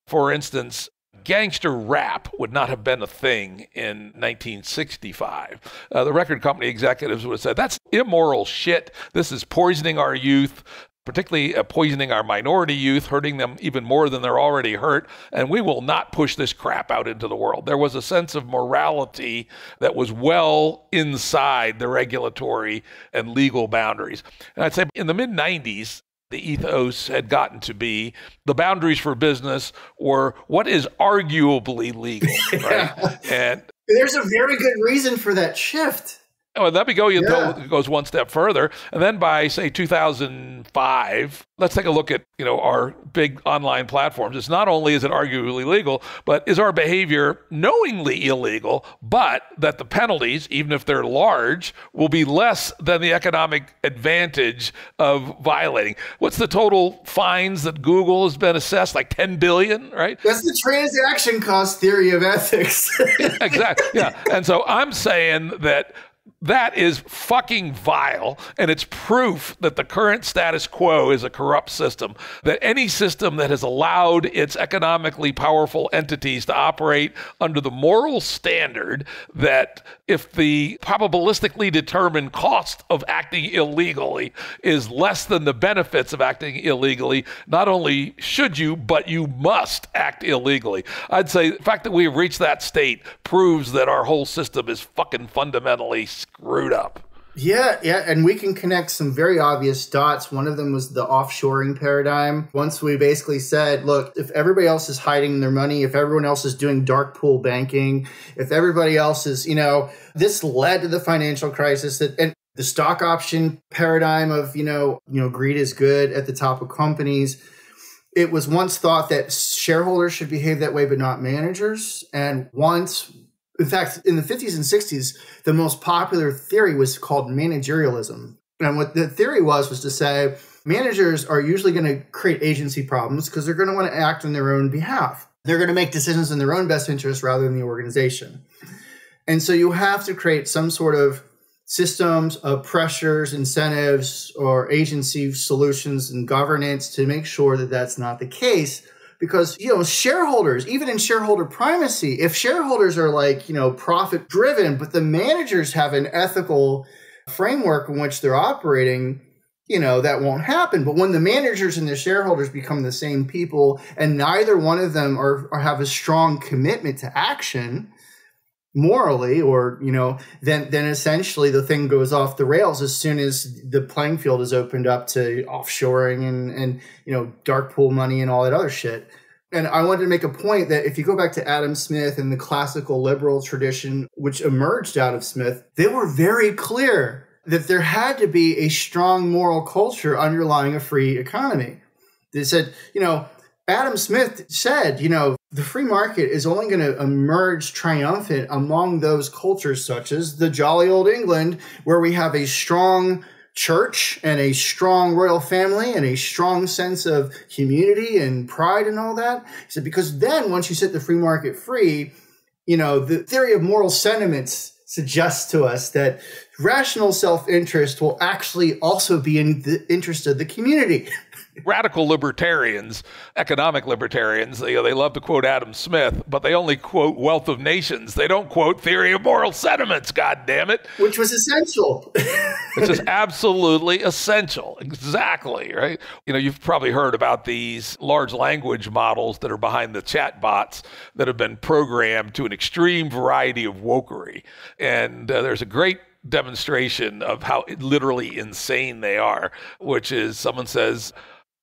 For instance, gangster rap would not have been a thing in 1965. The record company executives would have said, that's immoral shit. This is poisoning our youth, particularly poisoning our minority youth, hurting them even more than they're already hurt, and we will not push this crap out into the world. There was a sense of morality that was well inside the regulatory and legal boundaries. And I'd say in the mid-90s, the ethos had gotten to be the boundaries for business or what is arguably legal, right? And there's a very good reason for that shift. Oh, let me go. It goes one step further, and then by say 2005, let's take a look at our big online platforms. It's not only is it arguably legal, but is our behavior knowingly illegal, but that the penalties, even if they're large, will be less than the economic advantage of violating. What's the total fines that Google has been assessed? Like 10 billion, right? That's the transaction cost theory of ethics. Exactly. Yeah, and so I'm saying that is fucking vile, and it's proof that the current status quo is a corrupt system, that any system that has allowed its economically powerful entities to operate under the moral standard that if the probabilistically determined cost of acting illegally is less than the benefits of acting illegally, not only should you, but you must act illegally. I'd say the fact that we have reached that state proves that our whole system is fucking fundamentally screwed up. Yeah, and we can connect some very obvious dots. One of them was the offshoring paradigm. Once we basically said, look, if everybody else is hiding their money, if everyone else is doing dark pool banking, if everybody else is, this led to the financial crisis and the stock option paradigm of, greed is good at the top of companies. It was once thought that shareholders should behave that way, but not managers. And in fact, in the 50s and 60s, the most popular theory was called managerialism. And what the theory was to say managers are usually going to create agency problems because they're going to want to act on their own behalf. They're going to make decisions in their own best interest rather than the organization. And so you have to create some sort of systems of pressures, incentives, or agency solutions and governance to make sure that that's not the case. Because, shareholders, even in shareholder primacy, if shareholders are profit driven, but the managers have an ethical framework in which they're operating, that won't happen. But when the managers and the shareholders become the same people and neither one of them are have a strong commitment to action morally, or, then essentially the thing goes off the rails as soon as the playing field is opened up to offshoring and dark pool money and all that other shit. And I wanted to make a point that if you go back to Adam Smith and the classical liberal tradition, which emerged out of Smith, they were very clear that there had to be a strong moral culture underlying a free economy. They said, Adam Smith said, the free market is only going to emerge triumphant among those cultures such as the jolly old England, where we have a strong church and a strong royal family and a strong sense of community and pride and all that. He said, because then once you set the free market free, the theory of moral sentiments suggests to us that rational self-interest will actually also be in the interest of the community. Radical libertarians, economic libertarians, they love to quote Adam Smith, but they only quote Wealth of Nations. They don't quote Theory of Moral Sentiments, God damn it. Which was essential. Which is absolutely essential. Exactly, right? You've probably heard about these large language models that are behind the chat bots that have been programmed to an extreme variety of wokery. And there's a great demonstration of how literally insane they are, which is someone says,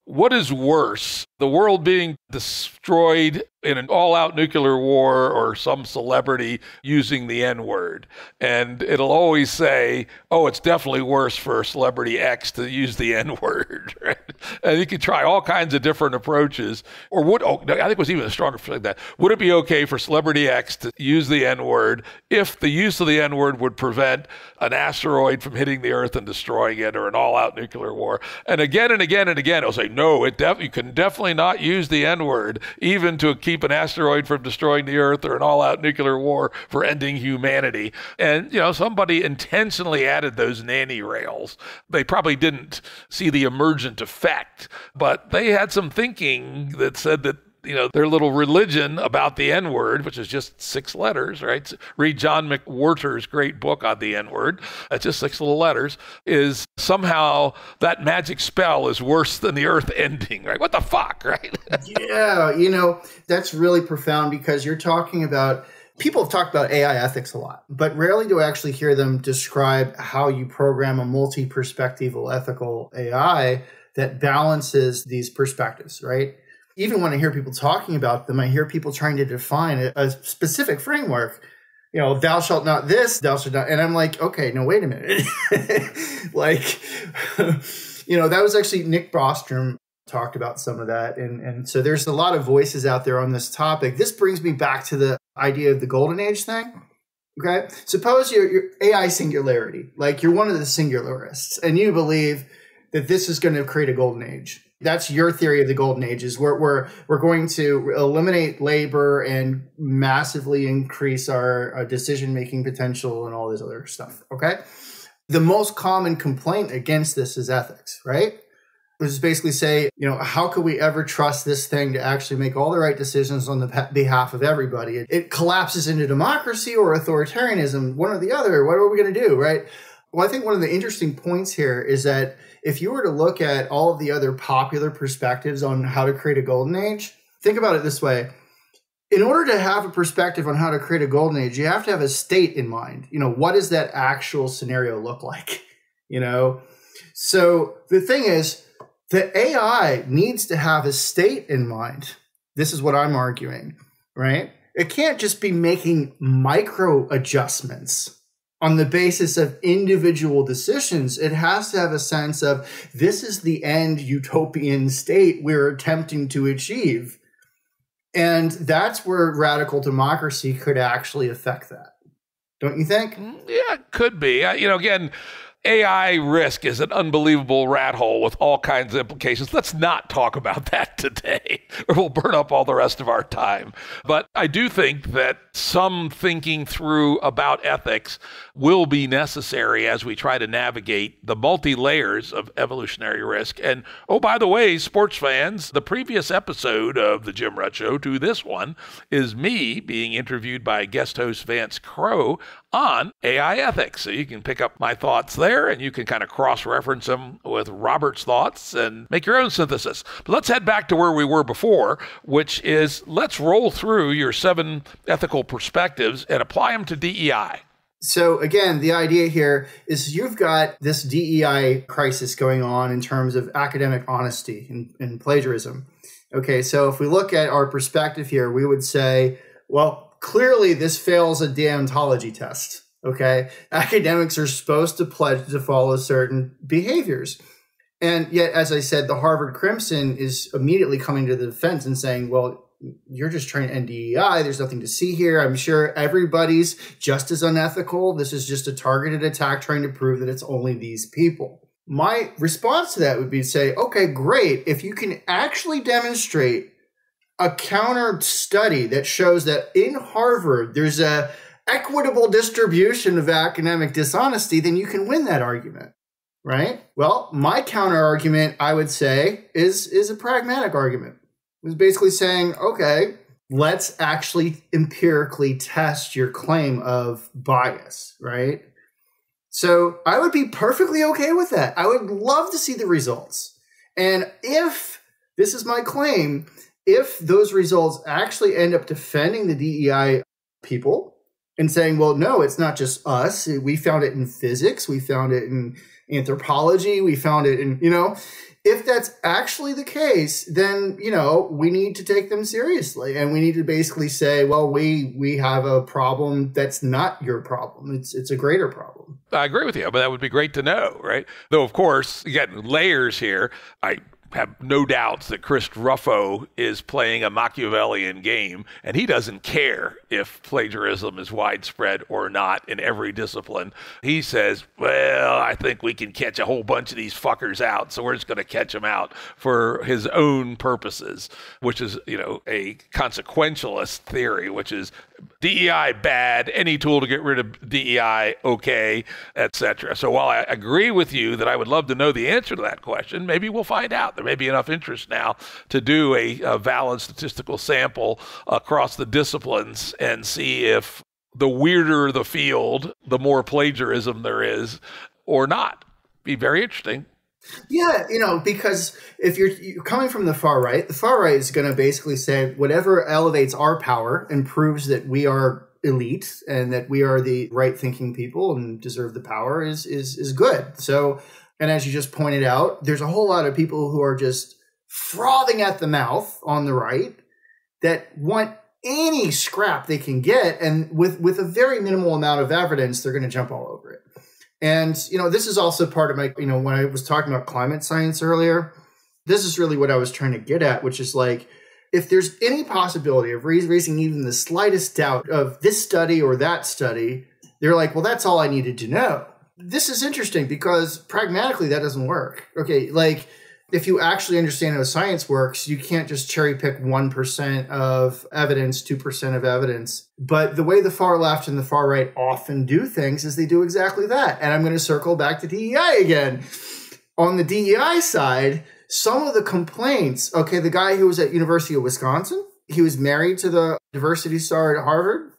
what is worse, the world being destroyed in an all-out nuclear war or some celebrity using the N-word. And it'll always say, oh, it's definitely worse for celebrity X to use the N-word. Right? And you can try all kinds of different approaches. Or I think it was even a stronger like that. Would it be okay for celebrity X to use the N-word if the use of the N-word would prevent an asteroid from hitting the Earth and destroying it, or an all-out nuclear war? And again and again and again, it'll say, no, you can definitely not use the N-word, even to keep an asteroid from destroying the Earth, or an all-out nuclear war for ending humanity. And, somebody intentionally added those nanny rails. They probably didn't see the emergent effect, but they had some thinking that said that their little religion about the N-word, which is just 6 letters, right? Read John McWhorter's great book on the N-word. It's just 6 little letters. Is somehow that magic spell is worse than the Earth ending, right? What the fuck, right? Yeah, that's really profound, because you're talking about, people have talked about AI ethics a lot, but rarely do I actually hear them describe how you program a multi-perspectival ethical AI that balances these perspectives, right? Even when I hear people talking about them, I hear people trying to define a specific framework. Thou shalt not this, thou shalt not. And I'm like, okay, no, wait a minute. That was actually Nick Bostrom talked about some of that. And so there's a lot of voices out there on this topic. This brings me back to the idea of the golden age thing. Okay. Suppose you're AI singularity, like you're one of the singularists, and you believe that this is going to create a golden age. That's your theory of the golden age, is we're going to eliminate labor and massively increase our decision-making potential and all this other stuff, okay? The most common complaint against this is ethics, right? Which is basically say, how could we ever trust this thing to actually make all the right decisions on the behalf of everybody? It collapses into democracy or authoritarianism, one or the other. What are we going to do, right? Well, I think one of the interesting points here is that if you were to look at all of the other popular perspectives on how to create a golden age, think about it this way. In order to have a perspective on how to create a golden age, you have to have a state in mind. What does that actual scenario look like? So the thing is, the AI needs to have a state in mind. This is what I'm arguing, right? It can't just be making micro adjustments on the basis of individual decisions. It has to have a sense of, this is the end utopian state we're attempting to achieve. And that's where radical democracy could actually affect that. Don't you think? Yeah, it could be. Again, AI risk is an unbelievable rat hole with all kinds of implications. Let's not talk about that today, or we'll burn up all the rest of our time. But I do think that some thinking through about ethics will be necessary as we try to navigate the multi-layers of evolutionary risk. And, oh, by the way, sports fans, the previous episode of The Jim Rutt Show to this one is me being interviewed by guest host Vance Crowe on AI ethics. So you can pick up my thoughts there, and you can kind of cross-reference them with Robert's thoughts and make your own synthesis. But let's head back to where we were before, which is, let's roll through your 7 ethical perspectives and apply them to DEI. So again, the idea here is you've got this DEI crisis going on in terms of academic honesty and plagiarism. Okay, so if we look at our perspective here, we would say, well, clearly this fails a deontology test. Okay, academics are supposed to pledge to follow certain behaviors. And yet, as I said, the Harvard Crimson is immediately coming to the defense and saying, well, you're just trying to end DEI. There's nothing to see here. I'm sure everybody's just as unethical. This is just a targeted attack trying to prove that it's only these people. My response to that would be to say, okay, great. If you can actually demonstrate a counter study that shows that in Harvard there's a equitable distribution of academic dishonesty, then you can win that argument, right? Well, my counter argument, I would say, is a pragmatic argument. It's basically saying, okay, let's actually empirically test your claim of bias, right? So I would be perfectly okay with that. I would love to see the results. And if, this is my claim, if those results actually end up defending the DEI people, and saying, well, no, it's not just us. We found it in physics. We found it in anthropology. We found it in, if that's actually the case, then, we need to take them seriously. And we need to basically say, well, we have a problem that's not your problem. It's a greater problem. I agree with you, but that would be great to know, right? Though, of course, again, layers here. I have no doubts that Chris Ruffo is playing a Machiavellian game, and he doesn't care if plagiarism is widespread or not in every discipline. He says, well, I think we can catch a whole bunch of these fuckers out, so we're just going to catch them out for his own purposes, which is, a consequentialist theory, which is DEI bad, any tool to get rid of DEI okay, etc. So while I agree with you that I would love to know the answer to that question, maybe we'll find out. There may be enough interest now to do a valid statistical sample across the disciplines and see if the weirder the field, the more plagiarism there is or not. Be very interesting. Yeah, because if you're coming from the far right is going to basically say whatever elevates our power and proves that we are elite and that we are the right thinking people and deserve the power is good. So, and as you just pointed out, there's a whole lot of people who are just frothing at the mouth on the right that want any scrap they can get, and with a very minimal amount of evidence, they're going to jump all over it. And, this is also part of my, when I was talking about climate science earlier, this is really what I was trying to get at, which is like, if there's any possibility of raising even the slightest doubt of this study or that study, they're like, well, that's all I needed to know. This is interesting because pragmatically that doesn't work. Okay, like if you actually understand how science works, you can't just cherry pick 1% of evidence, 2% of evidence. But the way the far left and the far right often do things is they do exactly that. And I'm going to circle back to DEI again. On the DEI side, some of the complaints, okay, the guy who was at University of Wisconsin, he was married to the diversity star at Harvard.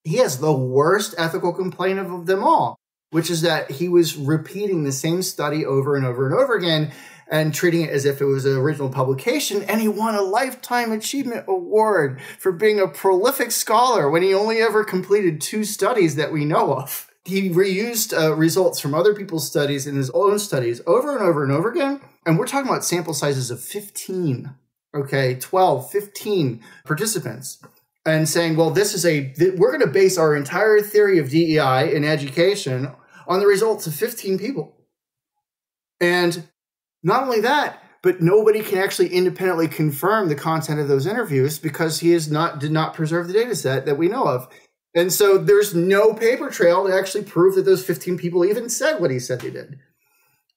He has the worst ethical complaint of them all, which is that he was repeating the same study over and over and over again and treating it as if it was an original publication. And he won a Lifetime Achievement Award for being a prolific scholar when he only ever completed 2 studies that we know of. He reused results from other people's studies in his own studies over and over and over again. And we're talking about sample sizes of 15, 12, 15 participants. And saying, well, we're going to base our entire theory of DEI in education on the results of 15 people. And not only that, but nobody can actually independently confirm the content of those interviews because he did not preserve the data set that we know of. And so there's no paper trail to actually prove that those 15 people even said what he said they did.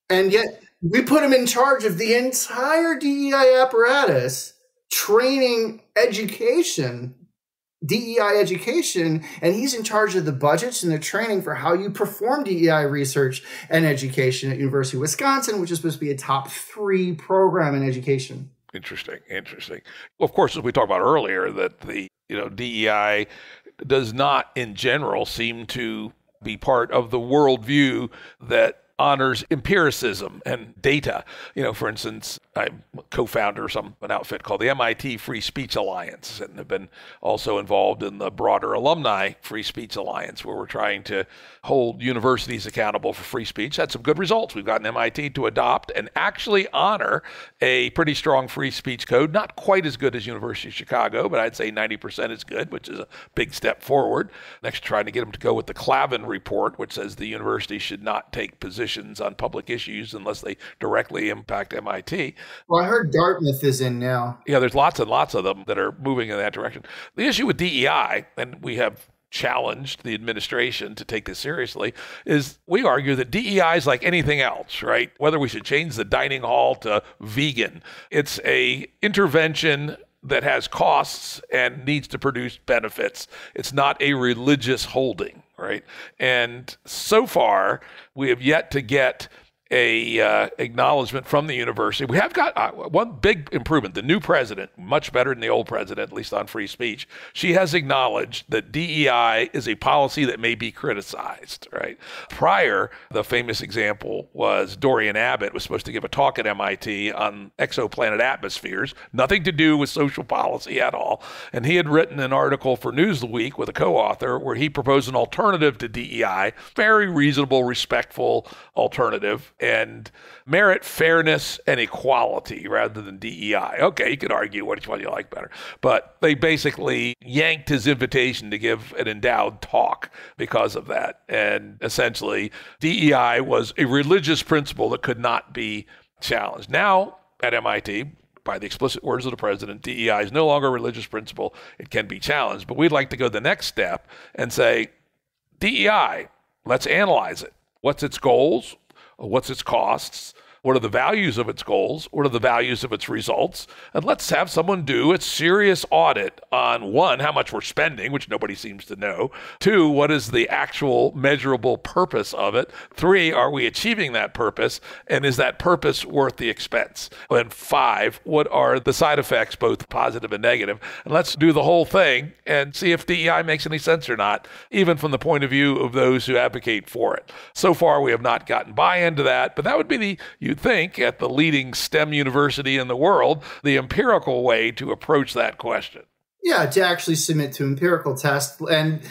And yet we put him in charge of the entire DEI apparatus, training education, DEI education, and he's in charge of the budgets and the training for how you perform DEI research and education at University of Wisconsin, which is supposed to be a top 3 program in education. Interesting. Well, of course, as we talked about earlier, that the DEI does not, in general, seem to be part of the worldview that honors empiricism and data. For instance, I'm a co-founder of an outfit called the MIT Free Speech Alliance, and have been also involved in the broader Alumni Free Speech Alliance, where we're trying to hold universities accountable for free speech. Had some good results. We've gotten MIT to adopt and actually honor a pretty strong free speech code, not quite as good as University of Chicago, but I'd say 90% is good, which is a big step forward. Next, trying to get them to go with the Clavin report, which says the university should not take positions on public issues unless they directly impact MIT. Well, I heard Dartmouth is in now. Yeah, there's lots and lots of them that are moving in that direction. The issue with DEI, and we have challenged the administration to take this seriously, is we argue that DEI is like anything else, right? Whether we should change the dining hall to vegan, it's a intervention that has costs and needs to produce benefits. It's not a religious holding, right? And so far, we have yet to get acknowledgement from the university. We have got one big improvement. The new president, much better than the old president, at least on free speech. She has acknowledged that DEI is a policy that may be criticized, right? Prior, the famous example was Dorian Abbott was supposed to give a talk at MIT on exoplanet atmospheres, nothing to do with social policy at all. And he had written an article for Newsweek with a co-author where he proposed an alternative to DEI, very reasonable, respectful alternative, and merit fairness and equality rather than DEI. Okay, you could argue which one you like better. But they basically yanked his invitation to give an endowed talk because of that. And essentially, DEI was a religious principle that could not be challenged. Now, at MIT, by the explicit words of the president, DEI is no longer a religious principle. It can be challenged. But we'd like to go the next step and say, DEI, let's analyze it. What's its goals? What's its costs? What are the values of its goals? What are the values of its results? And let's have someone do a serious audit on, one, how much we're spending, which nobody seems to know. Two, what is the actual measurable purpose of it? Three, are we achieving that purpose? And is that purpose worth the expense? And five, what are the side effects, both positive and negative? And let's do the whole thing and see if DEI makes any sense or not, even from the point of view of those who advocate for it. So far, we have not gotten buy-in to that, but that would be you'd think, at the leading STEM university in the world, the empirical way to approach that question. Yeah, to actually submit to empirical tests. And,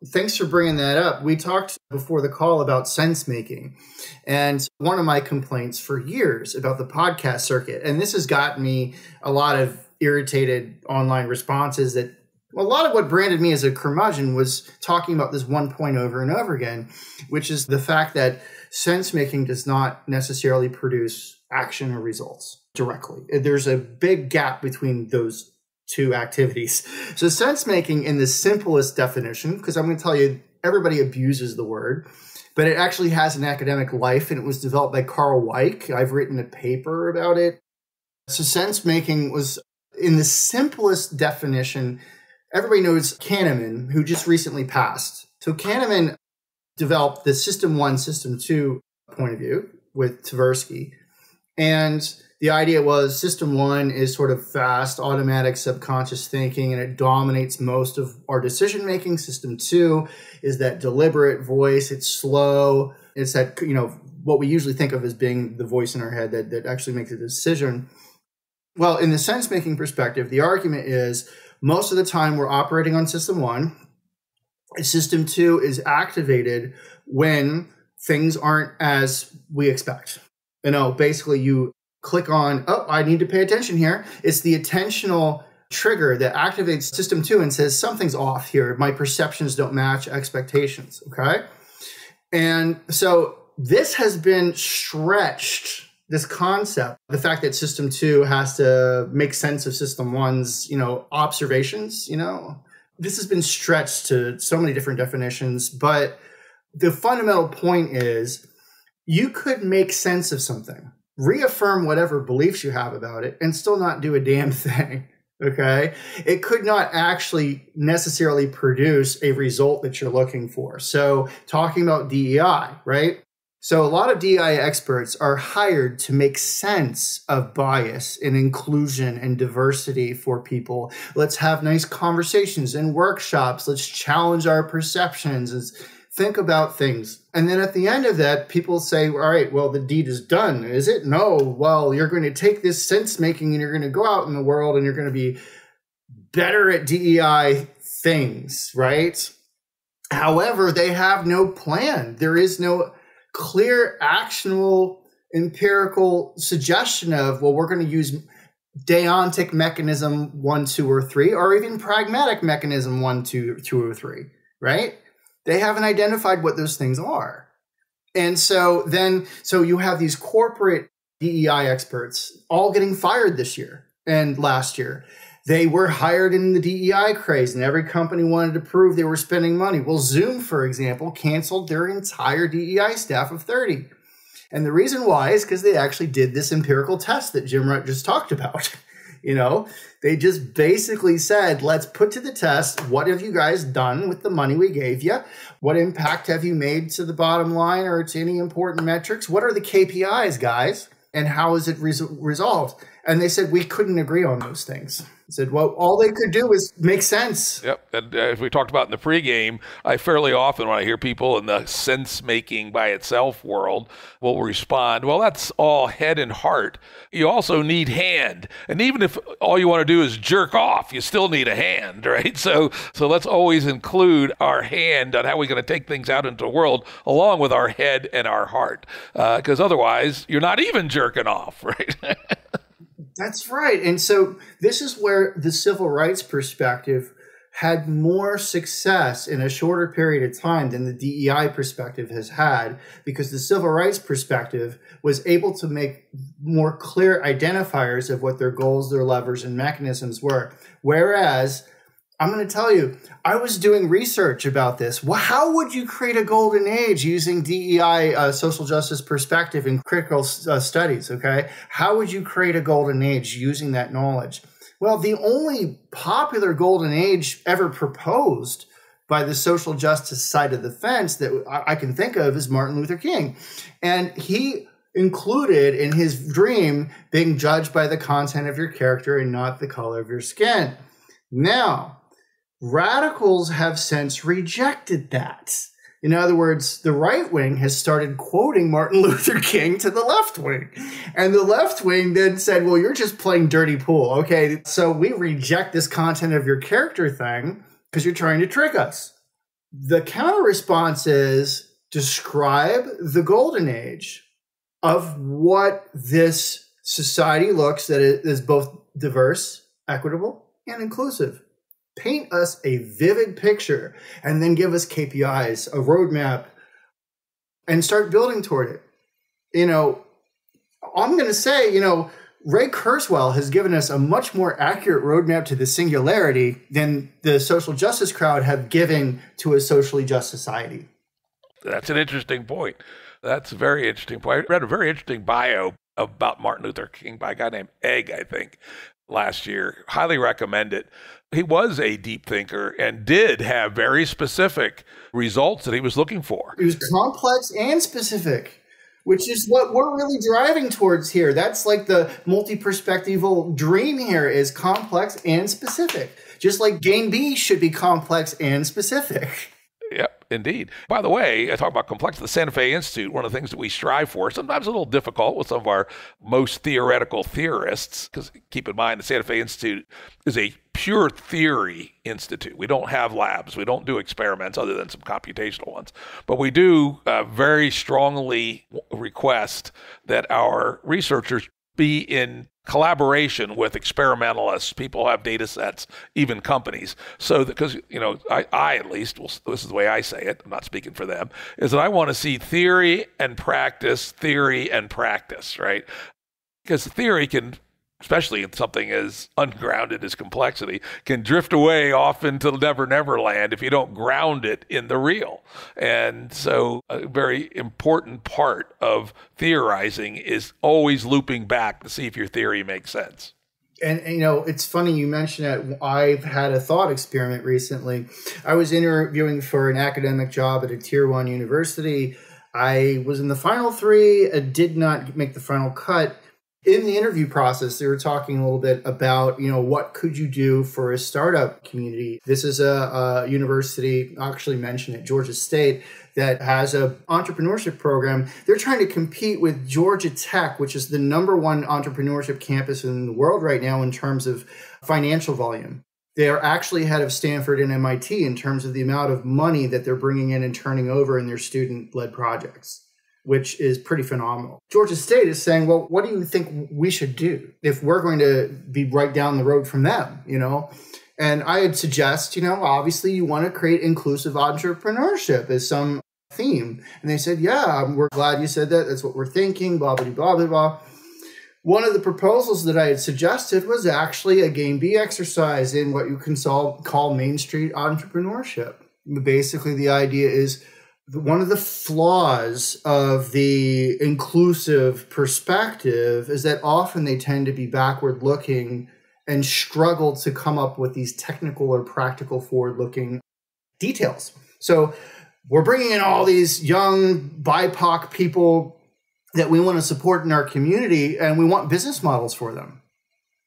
thanks for bringing that up. We talked before the call about sense making. And one of my complaints for years about the podcast circuit, and this has gotten me a lot of irritated online responses, that a lot of what branded me as a curmudgeon was talking about this one point over and over again, which is the fact that sense making does not necessarily produce action or results directly. There's a big gap between those two activities. So sense making, in the simplest definition, because I'm going to tell you, everybody abuses the word, but it actually has an academic life, and it was developed by Carl Weick. I've written a paper about it. So sense making was, in the simplest definition, everybody knows Kahneman, who just recently passed. So Kahneman developed the System 1, System 2 point of view with Tversky. And the idea was System 1 is sort of fast, automatic, subconscious thinking, and it dominates most of our decision-making. System 2 is that deliberate voice. It's slow. It's that, what we usually think of as being the voice in our head that actually makes a decision. Well, in the sense-making perspective, the argument is most of the time we're operating on System 1. System 2 is activated when things aren't as we expect. Basically you click on, I need to pay attention here. It's the attentional trigger that activates System 2 and says, something's off here. My perceptions don't match expectations, okay? And so this has been stretched, this concept, the fact that System 2 has to make sense of System 1's, observations, This has been stretched to so many different definitions, but the fundamental point is you could make sense of something, reaffirm whatever beliefs you have about it, and still not do a damn thing, okay? It could not actually necessarily produce a result that you're looking for. So talking about DEI, right? So a lot of DEI experts are hired to make sense of bias and inclusion and diversity for people. Let's have nice conversations and workshops. Let's challenge our perceptions. Let's think about things. And then at the end of that, people say, all right, well, the deed is done. Is it? No. Well, you're going to take this sense making and you're going to go out in the world and you're going to be better at DEI things, right? However, they have no plan. There is no clear, actionable, empirical suggestion of, well, we're going to use deontic mechanism 1, 2, or 3, or even pragmatic mechanism 1, 2, or 3, right? They haven't identified what those things are. And so you have these corporate DEI experts all getting fired this year and last year. They were hired in the DEI craze, and every company wanted to prove they were spending money. Well, Zoom, for example, canceled their entire DEI staff of 30. And the reason why is because they actually did this empirical test that Jim Rutt just talked about. You know, they just basically said, let's put to the test, what have you guys done with the money we gave you? What impact have you made to the bottom line or to any important metrics? What are the KPIs, guys? And how is it resolved? And they said, we couldn't agree on those things. I said, well, all they could do was make sense. Yep. And as we talked about in the pregame, I fairly often, when I hear people in the sense-making by itself world, will respond, well, that's all head and heart. You also need hand. And even if all you want to do is jerk off, you still need a hand, right? So let's always include our hand on how we're going to take things out into the world, along with our head and our heart. Because otherwise, you're not even jerking off, right? That's right. And so this is where the civil rights perspective had more success in a shorter period of time than the DEI perspective has had, because the civil rights perspective was able to make more clear identifiers of what their goals, their levers, and mechanisms were. Whereas, I'm going to tell you, I was doing research about this. Well, how would you create a golden age using DEI, social justice perspective in critical studies, okay? How would you create a golden age using that knowledge? Well, the only popular golden age ever proposed by the social justice side of the fence that I can think of is Martin Luther King. And he included in his dream being judged by the content of your character and not the color of your skin. Now, radicals have since rejected that. In other words, the right wing has started quoting Martin Luther King to the left wing. And the left wing then said, well, you're just playing dirty pool. Okay, so we reject this content of your character thing because you're trying to trick us. The counter response is describe the golden age of what this society looks that is both diverse, equitable, and inclusive. Paint us a vivid picture and then give us KPIs, a roadmap, and start building toward it. You know, I'm going to say, you know, Ray Kurzweil has given us a much more accurate roadmap to the singularity than the social justice crowd have given to a socially just society. That's an interesting point. That's a very interesting point. I read a very interesting bio about Martin Luther King by a guy named Egg, I think, last year. Highly recommend it. He was a deep thinker and did have very specific results that he was looking for. It was complex and specific, which is what we're really driving towards here. That's like the multi-perspectival dream here, is complex and specific. Just like Game B should be complex and specific. Yep, indeed. By the way, I talk about complexity. The Santa Fe Institute, one of the things that we strive for, sometimes a little difficult with some of our most theoretical theorists, because keep in mind, the Santa Fe Institute is a pure theory institute. We don't have labs. We don't do experiments other than some computational ones. But we do very strongly request that our researchers be in collaboration with experimentalists, people who have data sets, even companies. So that, because, you know, I at least, well, this is the way I say it, I'm not speaking for them, is that I want to see theory and practice, right? Because theory can, especially in something as ungrounded as complexity, can drift away off into never land if you don't ground it in the real. And so a very important part of theorizing is always looping back to see if your theory makes sense. And, you know, it's funny you mentioned that. I've had a thought experiment recently. I was interviewing for an academic job at a tier 1 university. I was in the final 3, did not make the final cut. In the interview process, they were talking a little bit about, you know, what could you do for a startup community? This is a university, I actually mentioned it, Georgia State, that has an entrepreneurship program. They're trying to compete with Georgia Tech, which is the #1 entrepreneurship campus in the world right now in terms of financial volume. They are actually ahead of Stanford and MIT in terms of the amount of money that they're bringing in and turning over in their student-led projects, which is pretty phenomenal. Georgia State is saying, well, what do you think we should do if we're going to be right down the road from them, you know? And I'd suggest, you know, obviously you want to create inclusive entrepreneurship as some theme. And they said, yeah, we're glad you said that. That's what we're thinking, blah, blah, blah, blah, blah. One of the proposals that I had suggested was actually a Game B exercise in what you can call Main Street entrepreneurship. Basically, the idea is, one of the flaws of the inclusive perspective is that often they tend to be backward looking and struggle to come up with these technical or practical forward-looking details. So we're bringing in all these young BIPOC people that we want to support in our community, and we want business models for them.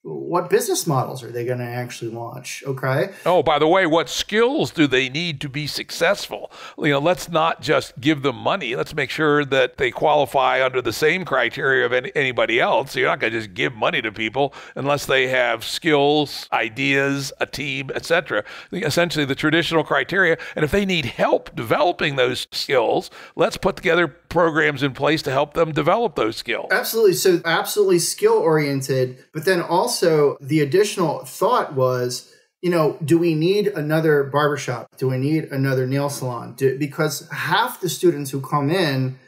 What business models are they going to actually launch? Okay. Oh, by the way, what skills do they need to be successful? Let's not just give them money. Let's make sure that they qualify under the same criteria of anybody else. So you're not going to just give money to people unless they have skills, ideas, a team, etc. Essentially the traditional criteria. And if they need help developing those skills, let's put together programs in place to help them develop those skills. Absolutely. So absolutely skill oriented, but then also the additional thought was, do we need another barbershop? Do we need another nail salon? Because half the students who come in,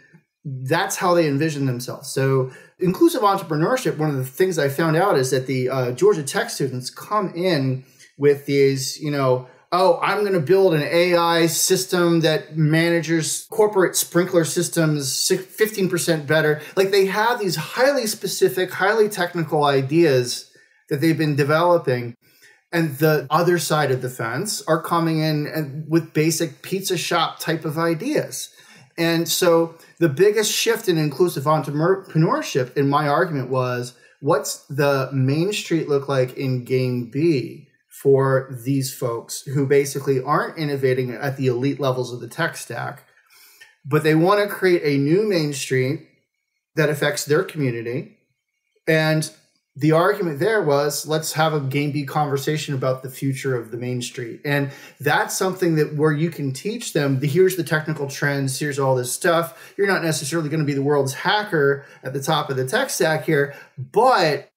that's how they envision themselves. So inclusive entrepreneurship, one of the things I found out is that the Georgia Tech students come in with these, I'm going to build an AI system that manages corporate sprinkler systems 15% better. Like they have these highly specific, highly technical ideas that they've been developing. And the other side of the fence are coming in with basic pizza shop type of ideas. And so the biggest shift in inclusive entrepreneurship in my argument was, what's the Main Street look like in Game B for these folks who basically aren't innovating at the elite levels of the tech stack, but they want to create a new Main Street that affects their community. And the argument there was, let's have a Game B conversation about the future of the Main Street. And that's something that where you can teach them, here's the technical trends, here's all this stuff. You're not necessarily going to be the world's hacker at the top of the tech stack here, but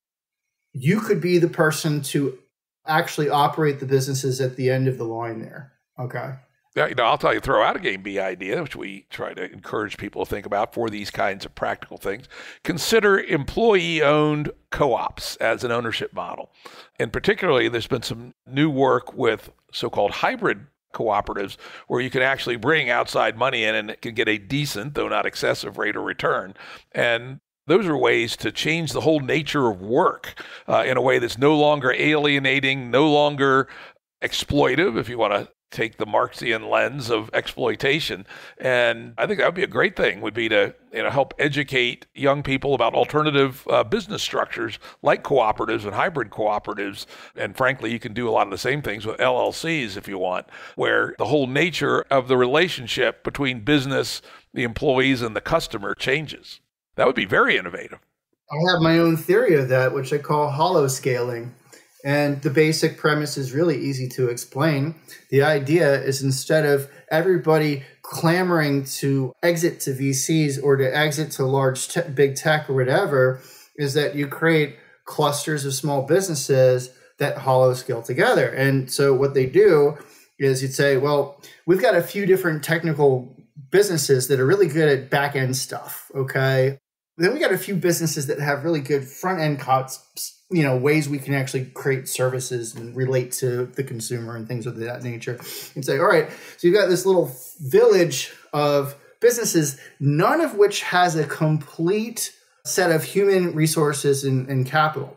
you could be the person to actually operate the businesses at the end of the line there. Okay. Yeah, I'll throw out a Game B idea, which we try to encourage people to think about for these kinds of practical things. Consider employee-owned co-ops as an ownership model. And particularly, there's been some new work with so-called hybrid cooperatives where you can actually bring outside money in and it can get a decent, though not excessive, rate of return. And those are ways to change the whole nature of work in a way that's no longer alienating, no longer exploitive, if you want to take the Marxian lens of exploitation. And I think that would be a great thing, would be to help educate young people about alternative business structures like cooperatives and hybrid cooperatives. And frankly, you can do a lot of the same things with LLCs if you want, where the whole nature of the relationship between business, the employees, and the customer changes. That would be very innovative. I have my own theory of that, which I call hollow scaling. And the basic premise is really easy to explain. The idea is, instead of everybody clamoring to exit to VCs or to exit to big tech or whatever, is that you create clusters of small businesses that hollow scale together. And so what they do is you'd say, well, we've got a few different technical businesses that are really good at back end stuff. Okay. Then we got a few businesses that have really good front end ways we can actually create services and relate to the consumer and things of that nature. And say, all right, so you've got this little village of businesses, none of which has a complete set of human resources and capital.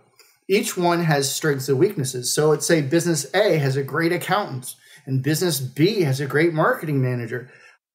Each one has strengths and weaknesses. So let's say business A has a great accountant and business B has a great marketing manager.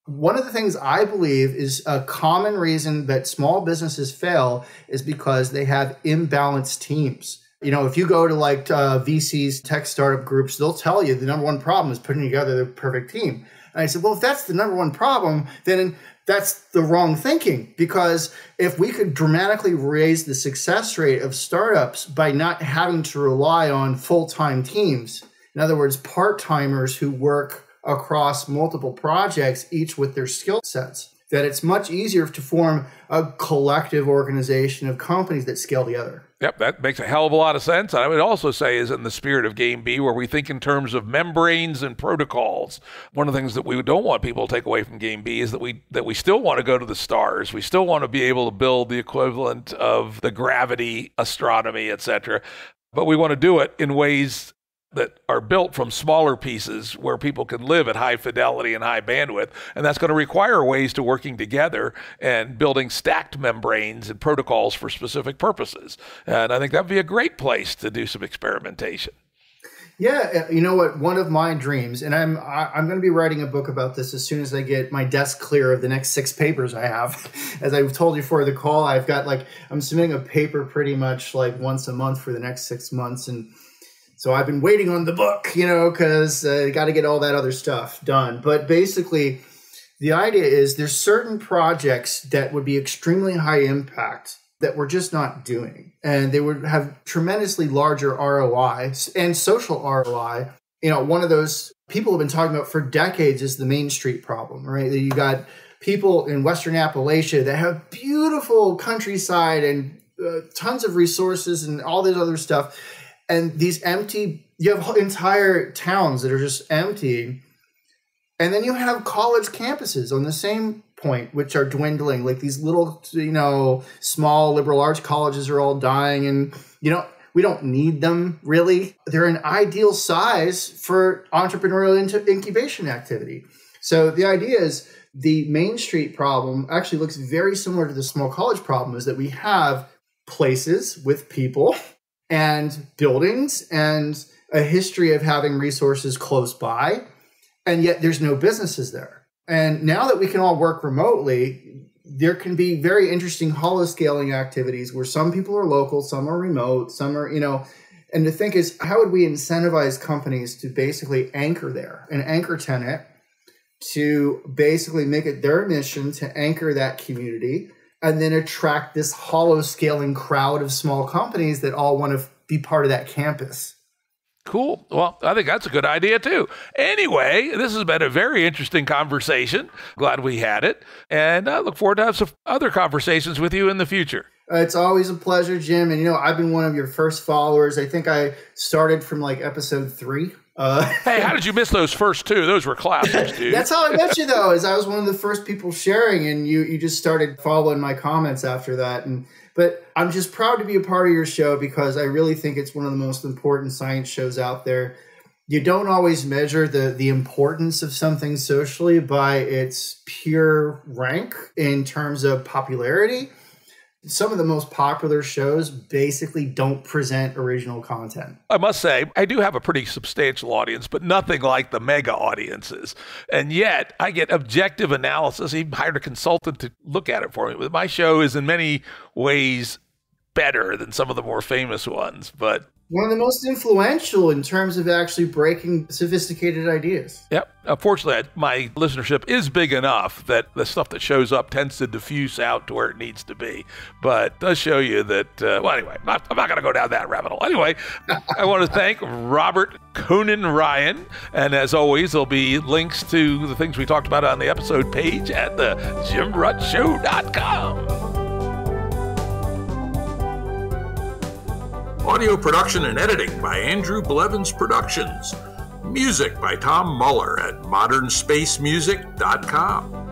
One of the things I believe is a common reason that small businesses fail is because they have imbalanced teams. If you go to VCs, tech startup groups, they'll tell you the number one problem is putting together the perfect team. And I said, well, if that's the number one problem, then that's the wrong thinking. Because if we could dramatically raise the success rate of startups by not having to rely on full-time teams, in other words, part-timers who work across multiple projects, each with their skill sets, that it's much easier to form a collective organization of companies that scale together. Yep, that makes a hell of a lot of sense. I would also say is in the spirit of Game B, where we think in terms of membranes and protocols. One of the things that we don't want people to take away from Game B is that we still want to go to the stars. We still want to be able to build the equivalent of the gravity, astronomy, etc. But we want to do it in ways that are built from smaller pieces where people can live at high fidelity and high bandwidth. And that's going to require ways to working together and building stacked membranes and protocols for specific purposes. And I think that would be a great place to do some experimentation. Yeah, you know what? One of my dreams, and I'm going to be writing a book about this as soon as I get my desk clear of the next 6 papers I have. As I told you before the call, I'm submitting a paper pretty much like once a month for the next 6 months, and so I've been waiting on the book, because I got to get all that other stuff done. But basically, the idea is there's certain projects that would be extremely high impact that we're just not doing. And they would have tremendously larger ROI and social ROI. One of those people have been talking about for decades is the Main Street problem, right? You got people in Western Appalachia that have beautiful countryside and tons of resources and all this other stuff. And you have entire towns that are just empty. And then you have college campuses on the same point, which are dwindling. Like these little, small liberal arts colleges are all dying, and we don't need them really. They're an ideal size for entrepreneurial incubation activity. So the idea is the Main Street problem actually looks very similar to the small college problem, is that we have places with people and buildings and a history of having resources close by, and yet there's no businesses there. And now that we can all work remotely, there can be very interesting holoscaling activities where some people are local, some are remote, some are, and the thing is, how would we incentivize companies to basically anchor there, an anchor tenant, to basically make it their mission to anchor that community and then attract this holoscaling crowd of small companies that all want to be part of that campus? Cool. Well, I think that's a good idea too. Anyway, this has been a very interesting conversation. Glad we had it. And I look forward to have some other conversations with you in the future. It's always a pleasure, Jim. And, I've been one of your first followers. I think I started from like episode 3. Hey, how did you miss those first 2? Those were classics, dude. That's how I met you, though, is I was one of the first people sharing, and you just started following my comments after that. But I'm just proud to be a part of your show because I really think it's one of the most important science shows out there. You don't always measure the importance of something socially by its pure rank in terms of popularity. Some of the most popular shows basically don't present original content. I must say, I do have a pretty substantial audience, but nothing like the mega audiences. And yet, I get objective analysis. I even hired a consultant to look at it for me. But my show is in many ways better than some of the more famous ones. But one of the most influential in terms of actually breaking sophisticated ideas. Yep. Unfortunately, my listenership is big enough that the stuff that shows up tends to diffuse out to where it needs to be. But it does show you that, anyway, I'm not going to go down that rabbit hole. Anyway, I want to thank Robert Conan Ryan. And as always, there'll be links to the things we talked about on the episode page at the JimRuttShow.com. Audio production and editing by Andrew Blevins Productions. Music by Tom Muller at modernspacemusic.com.